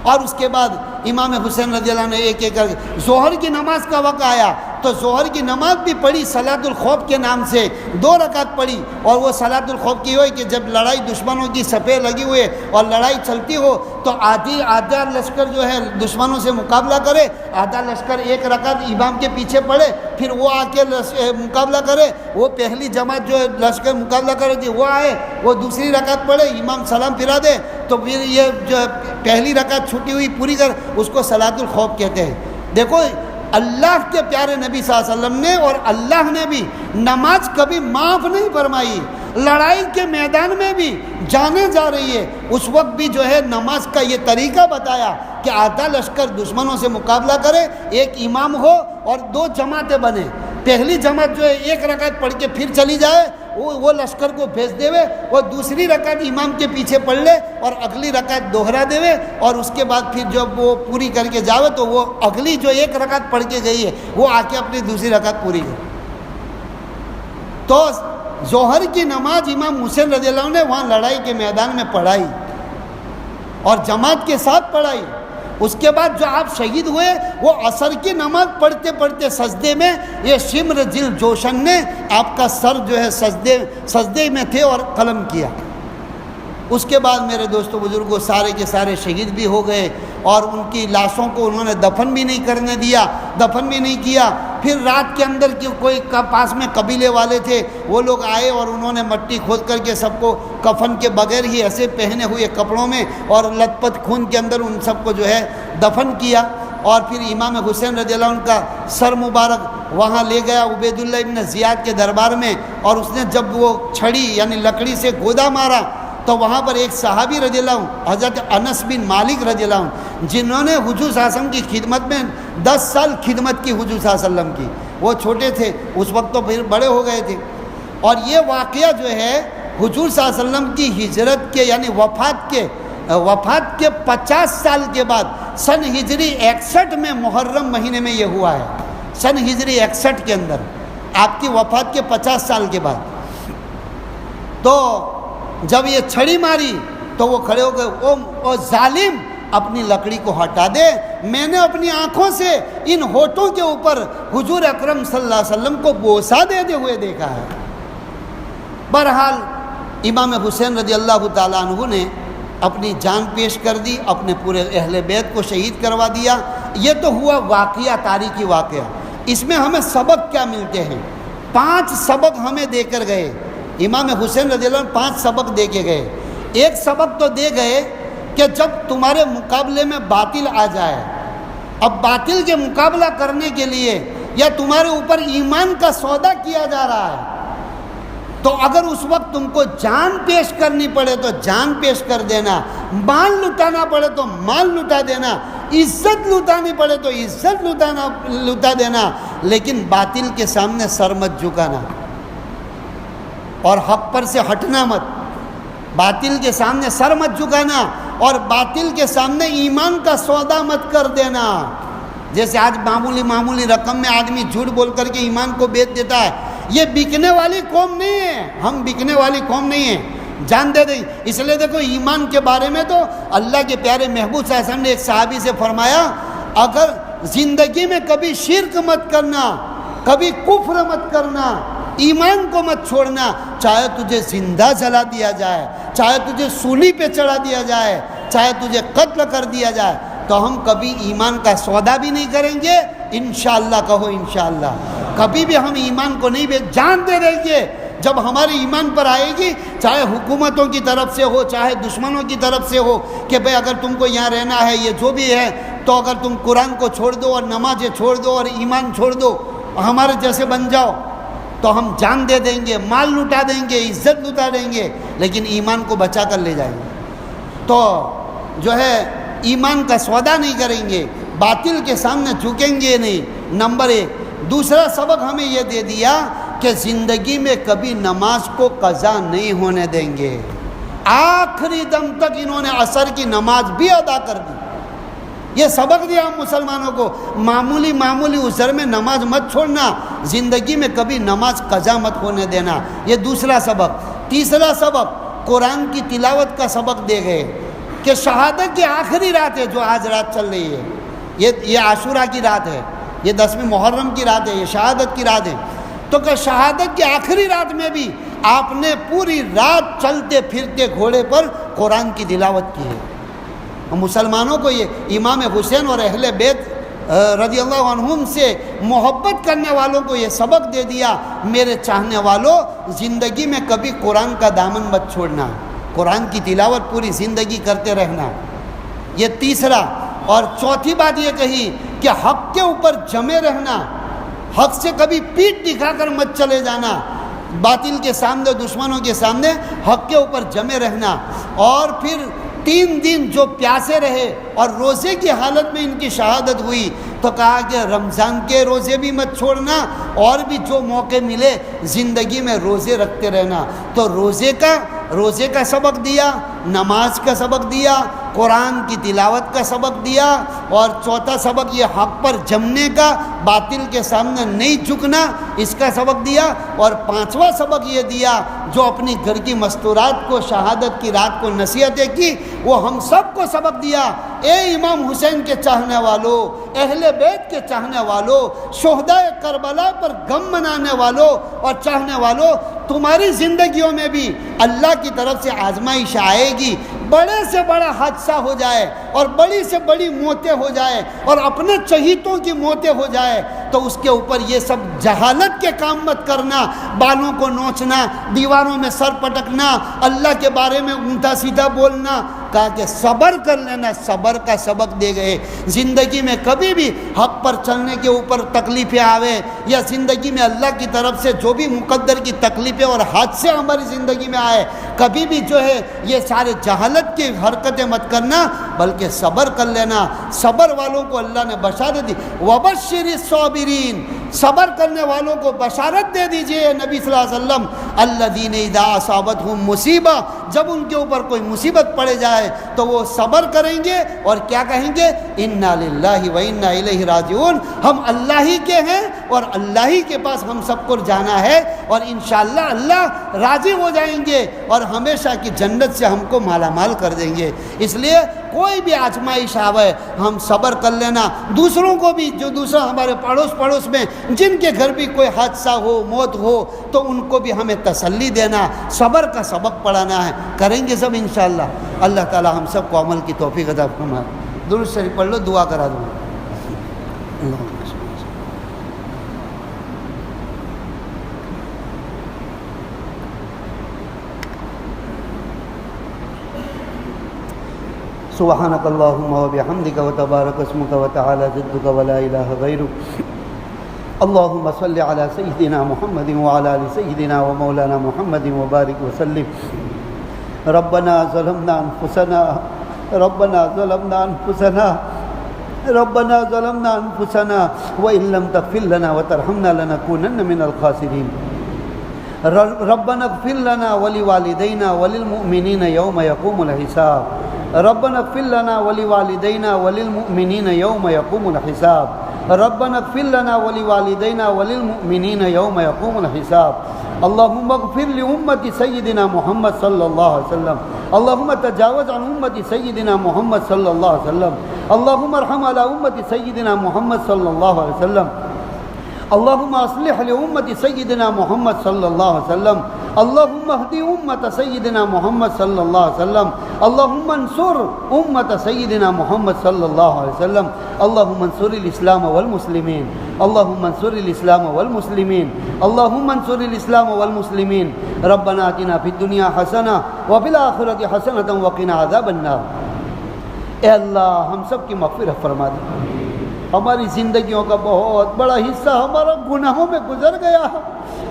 اور اس کے بعد امام حسین رضی اللہ عنہ نے ایک کر ظہر کی نماز کا وقت آیا تو ظہر کی نماز بھی پڑھی صلاۃ الخوف کے نام سے، 2 رکعت پڑھی، اور وہ صلاۃ الخوف کی ہوئی کہ جب لڑائی دشمنوں کی صفیں لگی ہوئے اور لڑائی چلتی ہو تو آدھا لشکر جو ہے دشمنوں سے مقابلہ کرے، آدھا لشکر 1 رکعت امام کے پیچھے پڑھے، پھر وہ آ کے مقابلہ کرے، وہ پہلی جماعت جو لشکر مقابلہ کرے تھی وہ آئے، وہ دوسری رکعت پڑھے، امام سلام پھرا دے، تو پھر یہ جو پہلی رکعت چھٹی ہوئی پوری کر اس کو صلاۃ الخوف کہتے ہیں۔ دیکھو اللہ کے پیارے نبی صلی اللہ علیہ وسلم نے اور اللہ نے بھی نماز کبھی معاف نہیں فرمائی۔ لڑائی کے میدان میں بھی جانے جا رہی ہے اس وقت بھی جو ہے نماز کا یہ طریقہ بتایا کہ آدھا لشکر دشمنوں سے مقابلہ کرے، ایک امام ہو اور 2 جماعتیں بنے، پہلی جماعت جو ہے 1 رکعت پڑھ کے پھر چلی جائے، وہ لشکر کو بھیج دے وے، اور دوسری رکعت امام کے پیچھے پڑھ لے اور اگلی رکعت دوہرا دے وے، اور اس کے بعد پھر جب وہ پوری کر کے جاوے تو وہ اگلی جو 1 رکعت پڑھ کے گئی ہے وہ آ کے اپنی دوسری رکعت پوری کرے۔ تو ظہر کی نماز امام حسین رضی اللہ عنہ نے وہاں لڑائی کے میدان میں پڑھائی اور جماعت کے ساتھ پڑھائی۔ اس کے بعد جو آپ شہید ہوئے وہ عصر کی نماز پڑھتے پڑھتے سجدے میں یہ شمر جل جوشن نے آپ کا سر جو ہے سجدے میں تھے اور قلم کیا۔ اس کے بعد میرے دوستوں بزرگوں سارے کے سارے شہید بھی ہو گئے اور ان کی لاشوں کو انہوں نے دفن بھی نہیں کرنے دیا، دفن بھی نہیں کیا۔ پھر رات کے اندر کوئی پاس میں قبیلے والے تھے وہ لوگ آئے اور انہوں نے مٹی کھود کر کے سب کو کفن کے بغیر ہی ایسے پہنے ہوئے کپڑوں میں اور لت پت خون کے اندر ان سب کو جو ہے دفن کیا۔ اور پھر امام حسین رضی اللہ عنہ کا سر مبارک وہاں لے گیا عبید اللہ ابن زیاد کے دربار میں، اور اس نے جب وہ چھڑی یعنی لکڑی سے گودا مارا تو وہاں پر ایک صحابی رضی اللہ عنہ حضرت انس بن مالک رضی اللہ عنہ جنہوں نے حضور صلی اللہ علیہ وسلم کی خدمت میں 10 سال خدمت کی حضور صلی اللہ علیہ وسلم کی، وہ چھوٹے تھے اس وقت تو پھر بڑے ہو گئے تھے، اور یہ واقعہ جو ہے حضور صلی اللہ علیہ وسلم کی ہجرت کے یعنی وفات کے 50 سال کے بعد سن ہجری 61 میں محرم مہینے میں یہ ہوا ہے، سن ہجری 61 کے اندر آپ کی وفات کے 50 سال کے بعد۔ تو جب یہ چھڑی ماری تو وہ کھڑے ہو گئے، او ظالم اپنی لکڑی کو ہٹا دے، میں نے اپنی آنکھوں سے ان ہونٹوں کے اوپر حضور اکرم صلی اللہ علیہ وسلم کو بوسہ دیتے ہوئے دیکھا ہے۔ بہرحال امام حسین رضی اللہ تعالیٰ عنہ نے اپنی جان پیش کر دی، اپنے پورے اہل بیت کو شہید کروا دیا۔ یہ تو ہوا واقعہ، تاریخی واقعہ۔ اس میں ہمیں سبق کیا ملتے ہیں؟ 5 سبق ہمیں دے کر گئے. امام حسین رضی اللہ عنہ 5 سبق دے کے گئے. ایک سبق تو دے گئے کہ جب تمہارے مقابلے میں باطل آ جائے، اب باطل کے مقابلہ کرنے کے لیے یا تمہارے اوپر ایمان کا سودا کیا جا رہا ہے، تو اگر اس وقت تم کو جان پیش کرنی پڑے تو جان پیش کر دینا، مال لٹانا پڑے تو مال لٹا دینا، عزت لٹانی پڑے تو عزت لٹا دینا، لیکن باطل کے سامنے سر مت جھکانا اور حق پر سے ہٹنا مت. باطل کے سامنے سر مت جھکانا اور باطل کے سامنے ایمان کا سودا مت کر دینا. جیسے آج معمولی رقم میں آدمی جھوٹ بول کر کے ایمان کو بیچ دیتا ہے. یہ بکنے والی قوم نہیں ہے، ہم بکنے والی قوم نہیں ہیں. جان دے دیں. اس لیے دیکھو ایمان کے بارے میں تو اللہ کے پیارے محبوب صلی اللہ علیہ وسلم نے ایک صحابی سے فرمایا، اگر زندگی میں کبھی شرک مت کرنا، کبھی کفر مت کرنا، ایمان کو مت چھوڑنا، چاہے تجھے زندہ جلا دیا جائے، چاہے تجھے سولی پہ چڑھا دیا جائے، چاہے تجھے قتل کر دیا جائے، تو ہم کبھی ایمان کا سودا بھی نہیں کریں گے. انشاءاللہ کہو انشاءاللہ. کبھی بھی ہم ایمان کو نہیں جان دے دیں گے. جب ہماری ایمان پر آئے گی، چاہے حکومتوں کی طرف سے ہو، چاہے دشمنوں کی طرف سے ہو، کہ بھئی اگر تم کو یہاں رہنا ہے، یہ جو بھی ہے، تو اگر تم قرآن کو چھوڑ دو اور نمازیں چھوڑ دو اور ایمان چھوڑ دو، ہمارے جیسے بن جاؤ، تو ہم جان دے دیں گے، مال لٹا دیں گے، عزت لٹا دیں گے، لیکن ایمان کو بچا کر لے جائیں گے. تو جو ہے ایمان کا سودا نہیں کریں گے، باطل کے سامنے جھکیں گے نہیں. نمبر 1. دوسرا سبق ہمیں یہ دے دیا کہ زندگی میں کبھی نماز کو قضا نہیں ہونے دیں گے. آخری دم تک انہوں نے عصر کی نماز بھی ادا کر دی. یہ سبق دیا ہم مسلمانوں کو. معمولی عذر میں نماز مت چھوڑنا، زندگی میں کبھی نماز قضا مت ہونے دینا. یہ دوسرا سبق. تیسرا سبق قرآن کی تلاوت کا سبق دے گئے کہ شہادت کی آخری رات ہے جو آج رات چل رہی ہے، یہ عاشورہ کی رات ہے، یہ 10ویں محرم کی رات ہے، یہ شہادت کی رات ہے. تو کہ شہادت کی آخری رات میں بھی آپ نے پوری رات چلتے پھرتے گھوڑے پر قرآن کی تلاوت کی ہے. مسلمانوں کو یہ امام حسین اور اہل بیت رضی اللہ عنہم سے محبت کرنے والوں کو یہ سبق دے دیا، میرے چاہنے والوں زندگی میں کبھی قرآن کا دامن مت چھوڑنا، قرآن کی تلاوت پوری زندگی کرتے رہنا. یہ تیسرا. اور چوتھی بات یہ کہی کہ حق کے اوپر جمے رہنا، حق سے کبھی پیٹھ دکھا کر مت چلے جانا، باطل کے سامنے، دشمنوں کے سامنے حق کے اوپر جمے رہنا. اور پھر 3 دن جو پیاسے رہے اور روزے کی حالت میں ان کی شہادت ہوئی، تو کہا کہ رمضان کے روزے بھی مت چھوڑنا، اور بھی جو موقع ملے زندگی میں روزے رکھتے رہنا. تو روزے کا سبق دیا، نماز کا سبق دیا، قرآن کی تلاوت کا سبق دیا، اور چوتھا سبق یہ حق پر جمنے کا، باطل کے سامنے نہیں جھکنا، اس کا سبق دیا. اور 5واں سبق یہ دیا جو اپنی گھر کی مستورات کو شہادت کی رات کو نصیحتیں کی، وہ ہم سب کو سبق دیا. اے امام حسین کے چاہنے والوں، اہل بیت کے چاہنے والوں، شہدائے کربلا پر غم منانے والوں اور چاہنے والوں، تمہاری زندگیوں میں بھی اللہ کی طرف سے آزمائش آئے گی. بڑے سے بڑا حادثہ ہو جائے اور بڑی سے بڑی موتیں ہو جائے اور اپنے چہیتوں کی موتیں ہو جائے، تو اس کے اوپر یہ سب جہالت کے کام مت کرنا، بالوں کو نوچنا، دیواروں میں سر پٹکنا، اللہ کے بارے میں اونٹا سیدھا بولنا. کہا کہ صبر کر لینا. صبر کا سبق دے گئے. زندگی میں کبھی بھی حق پر چلنے کے اوپر تکلیفیں آوے، یا زندگی میں اللہ کی طرف سے جو بھی مقدر کی تکلیفیں اور حادثے ہماری زندگی میں آئے، کبھی بھی جو ہے یہ سارے جہالت کی حرکتیں مت کرنا، بلکہ صبر کر لینا. صبر والوں کو اللہ نے بشارت دی. وبشر الصابرین، صبر کرنے والوں کو بشارت دے دیجئے نبی صلی اللہ علیہ وسلم. الذین اذا اصابتهم مصیبہ، جب ان کے اوپر کوئی مصیبت پڑے جائے تو وہ صبر کریں گے اور کیا کہیں گے؟ انا للہ و انا الیہ راجعون. ہم اللہ ہی کے ہیں اور اللہ ہی کے پاس ہم سب کو جانا ہے، اور انشاءاللہ اللہ راضی ہو جائیں گے اور ہمیشہ کی جنت سے ہم کو مالا مال کر دیں گے. اس لیے کوئی بھی آزمائش آوے ہم صبر کر لینا. دوسروں کو بھی، جو دوسرا ہمارے پڑوس میں جن کے گھر بھی کوئی حادثہ ہو، موت ہو، تو ان کو بھی ہمیں تسلی دینا، صبر کا سبق پڑھانا ہے. کریں گے سب انشاءاللہ. اللہ تعالی ہم سب کو عمل کی توفیق عطا فرمائے. درود شریف پڑھ لو، دعا کرا دوں. سبحانك اللهم وبحمدك وتبارك اسمك وتعالى جدك ولا إله غيرك. اللهم صل على سيدنا محمد وعلى آل سيدنا ومولانا محمد وبارك وسلم. ربنا ظلمنا أنفسنا وإن لم تغفر لنا وترحمنا لنكونن من الخاسرين. ربنا اغفر لنا ولوالدينا وللمؤمنين يوم يقوم الحساب. ربنا اغفر لنا ولوالدينا وللمؤمنين يوم يقوم الحساب. ربنا اغفر لنا ولوالدينا وللمؤمنين يوم يقوم الحساب. اللهم اغفر لأمة سيدنا محمد صلى الله عليه وسلم. اللهم تجاوز عن أمة سيدنا محمد صلى الله عليه وسلم. اللهم ارحم على أمة سيدنا محمد صلى الله عليه وسلم. اللهم اصلح لأمة سيدنا محمد صلى الله عليه وسلم. اللهم اهدي أمة سيدنا محمد صلى الله عليه وسلم. اللهم انصر أمة سيدنا محمد صلى الله عليه وسلم. اللهم انصر الإسلام والمسلمين. اللهم انصر الإسلام والمسلمين. اللهم انصر الإسلام والمسلمين. ربنا آتنا في الدنيا حسنة وفي الآخرة حسنة وقنا عذاب النار. اے اللہ ہم سب کی مغفرت فرما دے. ہماری زندگیوں کا بہت بڑا حصہ ہمارا گناہوں میں گزر گیا ہے.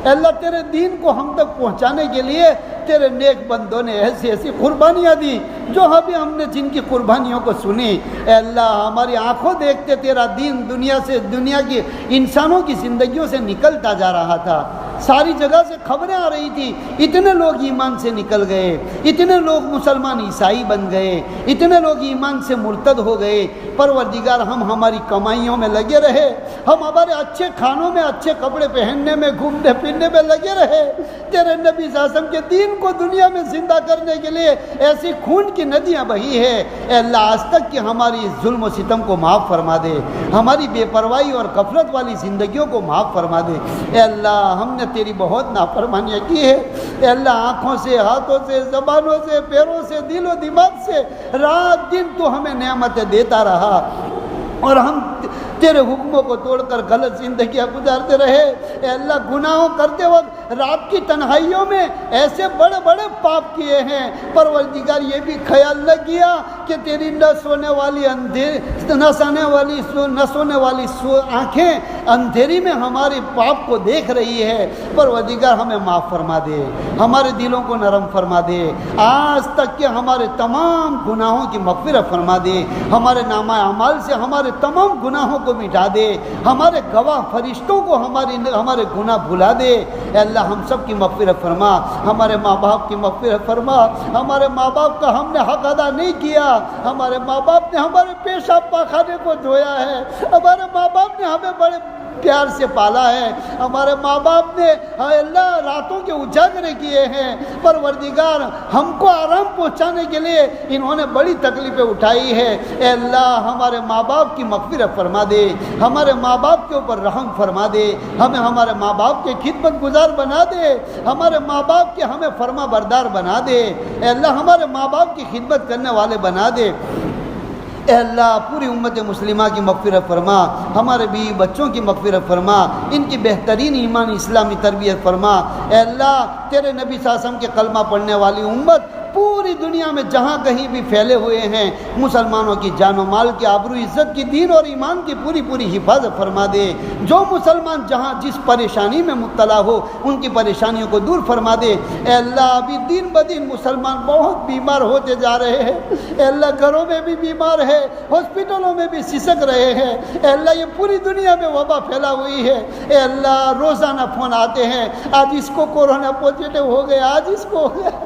اے اللہ تیرے دین کو ہم تک پہنچانے کے لیے تیرے نیک بندوں نے ایسی ایسی قربانیاں دی جو ابھی ہم نے جن کی قربانیوں کو سنی. اے اللہ ہماری آنکھوں دیکھتے تیرا دین دنیا کی انسانوں کی زندگیوں سے نکلتا جا رہا تھا. ساری جگہ سے خبریں آ رہی تھی اتنے لوگ ایمان سے نکل گئے, اتنے لوگ مسلمان عیسائی بن گئے, اتنے لوگ ایمان سے مرتد ہو گئے. پروردگار ہم ہماری کمائیوں میں لگے رہے, ہم ہمارے اچھے کھانوں میں اچھے کپڑے پہننے میں گھومنے پھرنے میں لگے رہے. تیرے نبی صلی اللہ علیہ وسلم کے دین کو دنیا میں زندہ کرنے کے لیے ایسی خون کی ندیاں بہی ہے. اے اللہ آج تک کہ ہماری ظلم و ستم کو معاف فرما دے, ہماری بے پرواہی اور غفلت والی زندگیوں کو معاف فرما دے. اے اللہ ہم نے تیری بہت نافرمانیاں کی ہے. اے اللہ آنکھوں سے, ہاتھوں سے, زبانوں سے, پیروں سے, دل و دماغ سے رات دن تو ہمیں نعمتیں دیتا رہا اور ہم تیرے حکموں کو توڑ کر غلط زندگیاں گزارتے رہے. اے اللہ گناہوں کرتے وقت رات کی تنہائیوں میں ایسے بڑے بڑے پاپ کیے ہیں. پروردگار یہ بھی خیال نہ کیا کہ تیری نہ سونے والی آنکھیں اندھیری میں ہمارے پاپ کو دیکھ رہی ہے. پروردگار ہمیں معاف فرما دے, ہمارے دلوں کو نرم فرما دے. آج تک کہ ہمارے تمام گناہوں کی مغفرت فرما دے, ہمارے نامہ اعمال سے ہمارے تمام گناہوں کو مٹا دے, ہمارے گواہ فرشتوں کو ہمارے گناہ بھلا دے. اے اللہ ہم سب کی مغفرت فرما, ہمارے ماں باپ کی مغفرت فرما. ہمارے ماں باپ کا ہم نے حق ادا نہیں کیا, ہمارے ماں باپ نے ہمارے پیشاب پاخانے کو دھویا ہے, ہمارے ماں باپ نے ہمیں بڑے پیار سے پالا ہے, ہمارے ماں باپ نے اللہ راتوں کے اجاگرے کیے ہیں. پروردگار ہم کو آرام پہنچانے کے لیے انہوں نے بڑی تکلیفیں اٹھائی ہے. اے اللہ ہمارے ماں باپ کی مغفرت فرما دے, ہمارے ماں باپ کے اوپر رحم فرما دے, ہمیں ہمارے ماں باپ کے خدمت گزار بنا دے, ہمارے ماں باپ کے ہمیں فرما بردار بنا دے. اے اللہ ہمارے ماں باپ کی خدمت کرنے والے بنا دے. اے اللہ پوری امت مسلمہ کی مغفرت فرما, ہمارے بیوی بچوں کی مغفرت فرما, ان کی بہترین ایمان اسلامی تربیت فرما. اے اللہ تیرے نبی صلی اللہ علیہ وسلم کے کلمہ پڑھنے والی امت پوری دنیا میں جہاں کہیں بھی پھیلے ہوئے ہیں, مسلمانوں کی جان و مال کی آبرو عزت کی دین اور ایمان کی پوری حفاظت فرما دے. جو مسلمان جہاں جس پریشانی میں مبتلا ہو ان کی پریشانیوں کو دور فرما دے. اے اللہ ابھی دن بدن مسلمان بہت بیمار ہوتے جا رہے ہیں. اے اللہ گھروں میں بھی بیمار ہے, ہاسپٹلوں میں بھی سسک رہے ہیں. اے اللہ یہ پوری دنیا میں وبا پھیلا ہوئی ہے. اے اللہ روزانہ فون آتے ہیں, آج اس کو کورونا پازیٹیو ہو گیا, آج اس کو ہو گیا.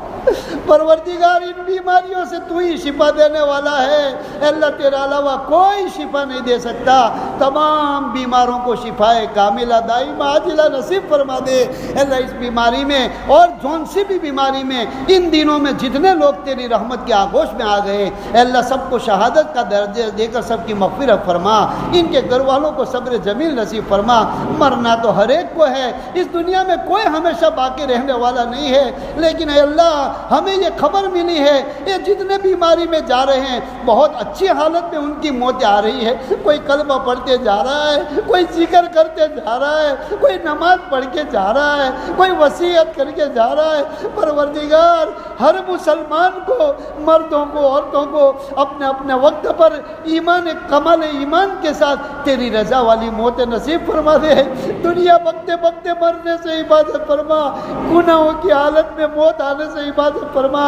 پروردگار ان بیماریوں سے تو ہی شفا دینے والا ہے. اللہ تیرے علاوہ کوئی شفا نہیں دے سکتا. تمام بیماروں کو شفائے کاملہ دائمہ عاجلہ نصیب فرما دے. اللہ اس بیماری میں اور جون سی بھی بیماری میں ان دنوں میں جتنے لوگ تیری رحمت کے آغوش میں آ گئے, اللہ سب کو شہادت کا درجہ دے کر سب کی مغفرت فرما. ان کے گھر والوں کو صبر جمیل نصیب فرما. مرنا تو ہر ایک کو ہے, اس دنیا میں کوئی ہمیشہ باقی رہنے والا نہیں ہے, لیکن اے اللہ ہمیں یہ خبر ملی ہے یہ جتنے بیماری میں جا رہے ہیں بہت اچھی حالت میں ان کی موت آ رہی ہے، کوئی کلمہ پڑھتے جا رہا ہے، کوئی ذکر کرتے جا رہا ہے، کوئی نماز پڑھ کے جا رہا ہے، کوئی وصیت کر کے جا رہا ہے۔ پروردگار ہر مسلمان کو، مردوں کو، عورتوں کو اپنے اپنے وقت پر ایمان کمال ایمان کے ساتھ تیری رضا والی موت نصیب فرما دے۔ دنیا بکتے بکتے مرنے سے حفاظت فرما، گناہوں کی حالت میں موت آنے سے حفاظت فرما۔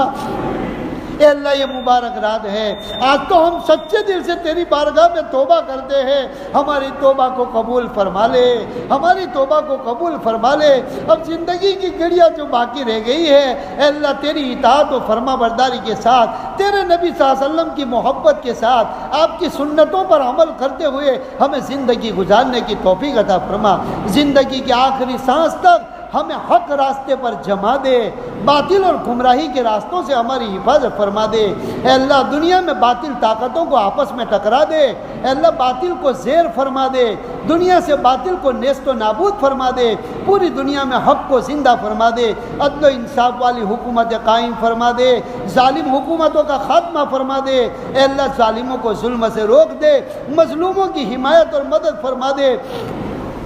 اے اللہ یہ مبارک رات ہے، آج تو ہم سچے دل سے تیری بارگاہ میں توبہ کرتے ہیں، ہماری توبہ کو قبول فرما لے، ہماری توبہ کو قبول فرما لے۔ اب زندگی کی گھڑیاں جو باقی رہ گئی ہے اے اللہ تیری اطاعت و فرما برداری کے ساتھ، تیرے نبی صلی اللہ علیہ وسلم کی محبت کے ساتھ، آپ کی سنتوں پر عمل کرتے ہوئے ہمیں زندگی گزارنے کی توفیق عطا فرما۔ زندگی کے آخری سانس تک ہمیں حق راستے پر جما دے، باطل اور گمراہی کے راستوں سے ہماری حفاظت فرما دے۔ اے اللہ دنیا میں باطل طاقتوں کو آپس میں ٹکرا دے، اے اللہ باطل کو زیر فرما دے، دنیا سے باطل کو نیست و نابود فرما دے، پوری دنیا میں حق کو زندہ فرما دے، عدل و انصاف والی حکومت قائم فرما دے، ظالم حکومتوں کا خاتمہ فرما دے۔ اے اللہ ظالموں کو ظلم سے روک دے، مظلوموں کی حمایت اور مدد فرما دے۔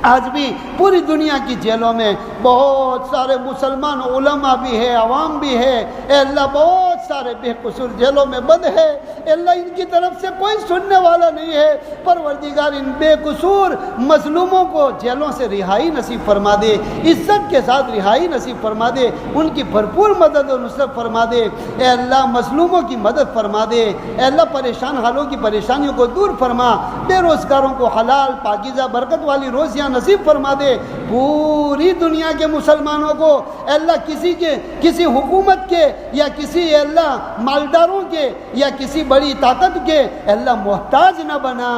آج بھی پوری دنیا کی جیلوں میں بہت سارے مسلمان علماء بھی ہے، عوام بھی ہے، اے اللہ بہت سارے بے قصور جیلوں میں بند ہے، اے اللہ ان کی طرف سے کوئی سننے والا نہیں ہے۔ پروردگار ان بے قصور مظلوموں کو جیلوں سے رہائی نصیب فرما دے، عزت کے ساتھ رہائی نصیب فرما دے، ان کی بھرپور مدد و نصرت فرما دے۔ اے اللہ مظلوموں کی مدد فرما دے، اے اللہ پریشان حالوں کی پریشانیوں کو دور فرما، بے روزگاروں کو حلال پاکیزہ برکت والی روزیاں نصیب فرما دے۔ پوری دنیا کے مسلمانوں کو اے اللہ کسی حکومت کے یا کسی اے اللہ مالداروں کے یا کسی بڑی طاقت کے اے اللہ محتاج نہ بنا،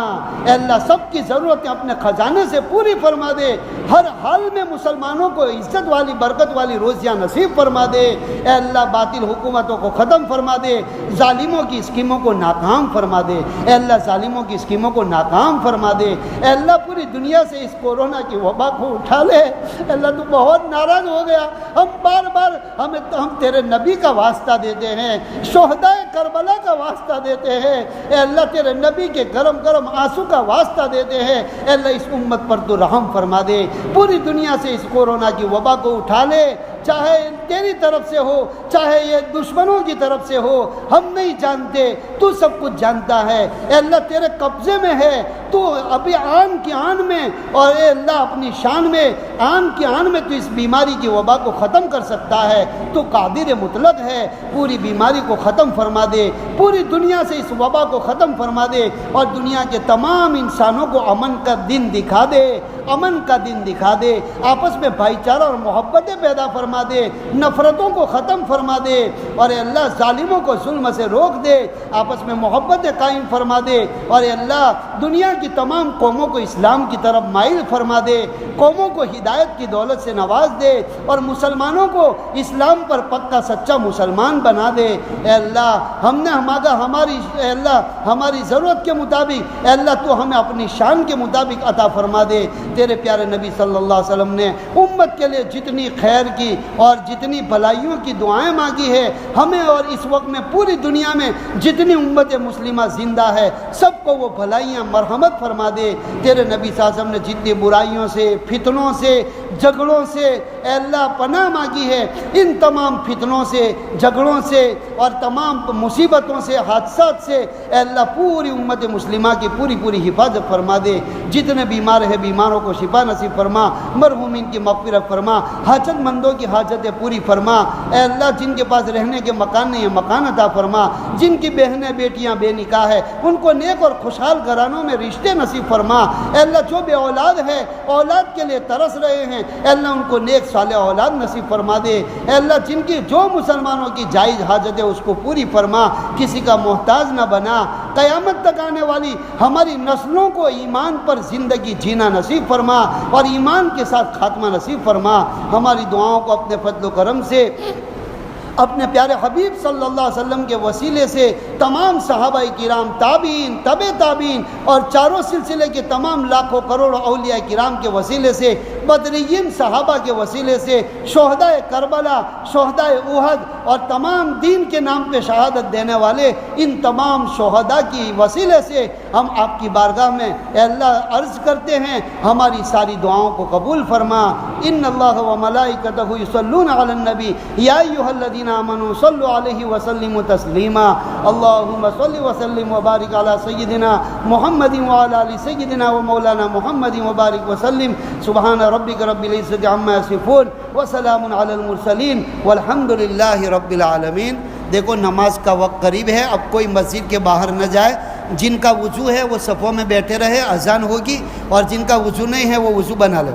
اے اللہ سب کی ضرورتیں اپنے خزانے سے پوری فرما دے، ہر حال میں مسلمانوں کو عزت والی برکت والی روزیاں نصیب فرما دے۔ اے اللہ باطل حکومتوں کو ختم فرما دے، ظالموں کی اسکیموں کو ناکام فرما دے، اے اللہ ظالموں کی اسکیموں کو ناکام فرما دے۔ اے اللہ پوری دنیا سے اس کورونا کی وبا کو اٹھا لے۔ اے اللہ تو بہت ناراض ہو گیا، ہم بار بار ہم تیرے نبی کا واسطہ دیتے ہیں، شہدائے کربلا کا واسطہ دیتے ہیں، اے اللہ تیرے نبی کے گرم گرم آنسو کا واسطہ دیتے ہیں۔ اے اللہ اس امت پر تو رحم فرما دے، پوری دنیا سے اس کورونا کی وبا کو اٹھا لے، چاہے تیری طرف سے ہو چاہے یہ دشمنوں کی طرف سے ہو، ہم نہیں جانتے، تو سب کچھ جانتا ہے۔ اے اللہ تیرے قبضے میں ہے، تو ابھی آن کی آن میں اور اے اللہ اپنی شان میں آن کی آن میں تو اس بیماری کی وبا کو ختم کر سکتا ہے، تو قادر مطلق ہے، پوری بیماری کو ختم فرما دے، پوری دنیا سے اس وبا کو ختم فرما دے، اور دنیا کے تمام انسانوں کو امن کا دن دکھا دے، امن کا دن دکھا دے، آپس میں بھائی چارہ اور محبتیں پیدا فرما دے، نفرتوں کو ختم فرما دے، اور اے اللہ ظالموں کو ظلم سے روک دے، آپس میں محبتیں قائم فرما دے، اور اے اللہ دنیا کی تمام قوموں کو اسلام کی طرف مائل فرما دے، قوموں کو ہدایت کی دولت سے نواز دے، اور مسلمانوں کو اسلام پر پکا سچا مسلمان بنا دے۔ اے اللہ ہم نے اے اللہ ہماری ضرورت کے مطابق اے اللہ تو ہمیں اپنی شان کے مطابق عطا فرما دے۔ تیرے پیارے نبی صلی اللہ علیہ وسلم نے امت کے لیے جتنی خیر کی اور جتنی بھلائیوں کی دعائیں مانگی ہے، ہمیں اور اس وقت میں پوری دنیا میں جتنی امت مسلمہ زندہ ہے سب کو وہ بھلائیاں مرحمت فرما دے۔ تیرے نبی صلی اللہ علیہ وسلم نے جتنی برائیوں سے، فتنوں سے، جھگڑوں سے اے اللہ پناہ مانگی ہے، ان تمام فتنوں سے، جھگڑوں سے اور تمام مصیبتوں سے، حادثات سے اے اللہ پوری امت مسلمہ کی پوری حفاظت فرما دے۔ جتنے بیمار ہیں بیماروں کو شفا نصیب فرما، مرحومین کی مغفرت فرما، حاجت مندوں کی حاجتیں پوری فرما۔ اے اللہ جن کے پاس رہنے کے مکان نہیں ہے مکان عطا فرما، جن کی بہنیں بیٹیاں بے نکاح ہے ان کو نیک اور خوشحال گھرانوں میں رشتے نصیب فرما۔ اے اللہ جو بے اولاد ہے اولاد کے لیے ترس رہے ہیں اے اللہ ان کو نیک صالح اولاد نصیب فرما دے۔ اے اللہ جن کی جو مسلمانوں کی جائز حاجت ہے اس کو پوری فرما، کسی کا محتاج نہ بنا۔ قیامت تک آنے والی ہماری نسلوں کو ایمان پر زندگی جینا نصیب فرما اور ایمان کے ساتھ خاتمہ نصیب فرما۔ ہماری دعاؤں کو اپنے فضل و کرم سے اپنے پیارے حبیب صلی اللہ علیہ وسلم کے وسیلے سے تمام صحابہ کرام، تابعین، تابعین اور چاروں سلسلے کے تمام لاکھوں کروڑوں اولیاء کرام کے وسیلے سے بدرین صحابہ کے وسیلے سے، شہدائے کربلا، شہدائے احد اور تمام دین کے نام پہ شہادت دینے والے ان تمام شہداء کی وسیلے سے ہم آپ کی بارگاہ میں اے اللہ عرض کرتے ہیں ہماری ساری دعاؤں کو قبول فرما۔ ان اللہ و ملائکتہ یصلون علی النبی یا ایھا الذین آمنوا صلوا علیہ وسلموا تسلیما۔ اللہم صل وسلم وبارک علی سیدنا محمد وعلی آل سیدنا و مولانا محمد وبارک وسلم۔ سبحان ربک رب العزۃ عما یصفون وسلام علی المرسلین والحمد للہ رب العالمین۔ دیکھو نماز کا وقت قریب ہے، اب کوئی مسجد کے باہر نہ جائے، جن کا وضو ہے وہ صفوں میں بیٹھے رہے، اذان ہوگی، اور جن کا وضو نہیں ہے وہ وضو بنا لے۔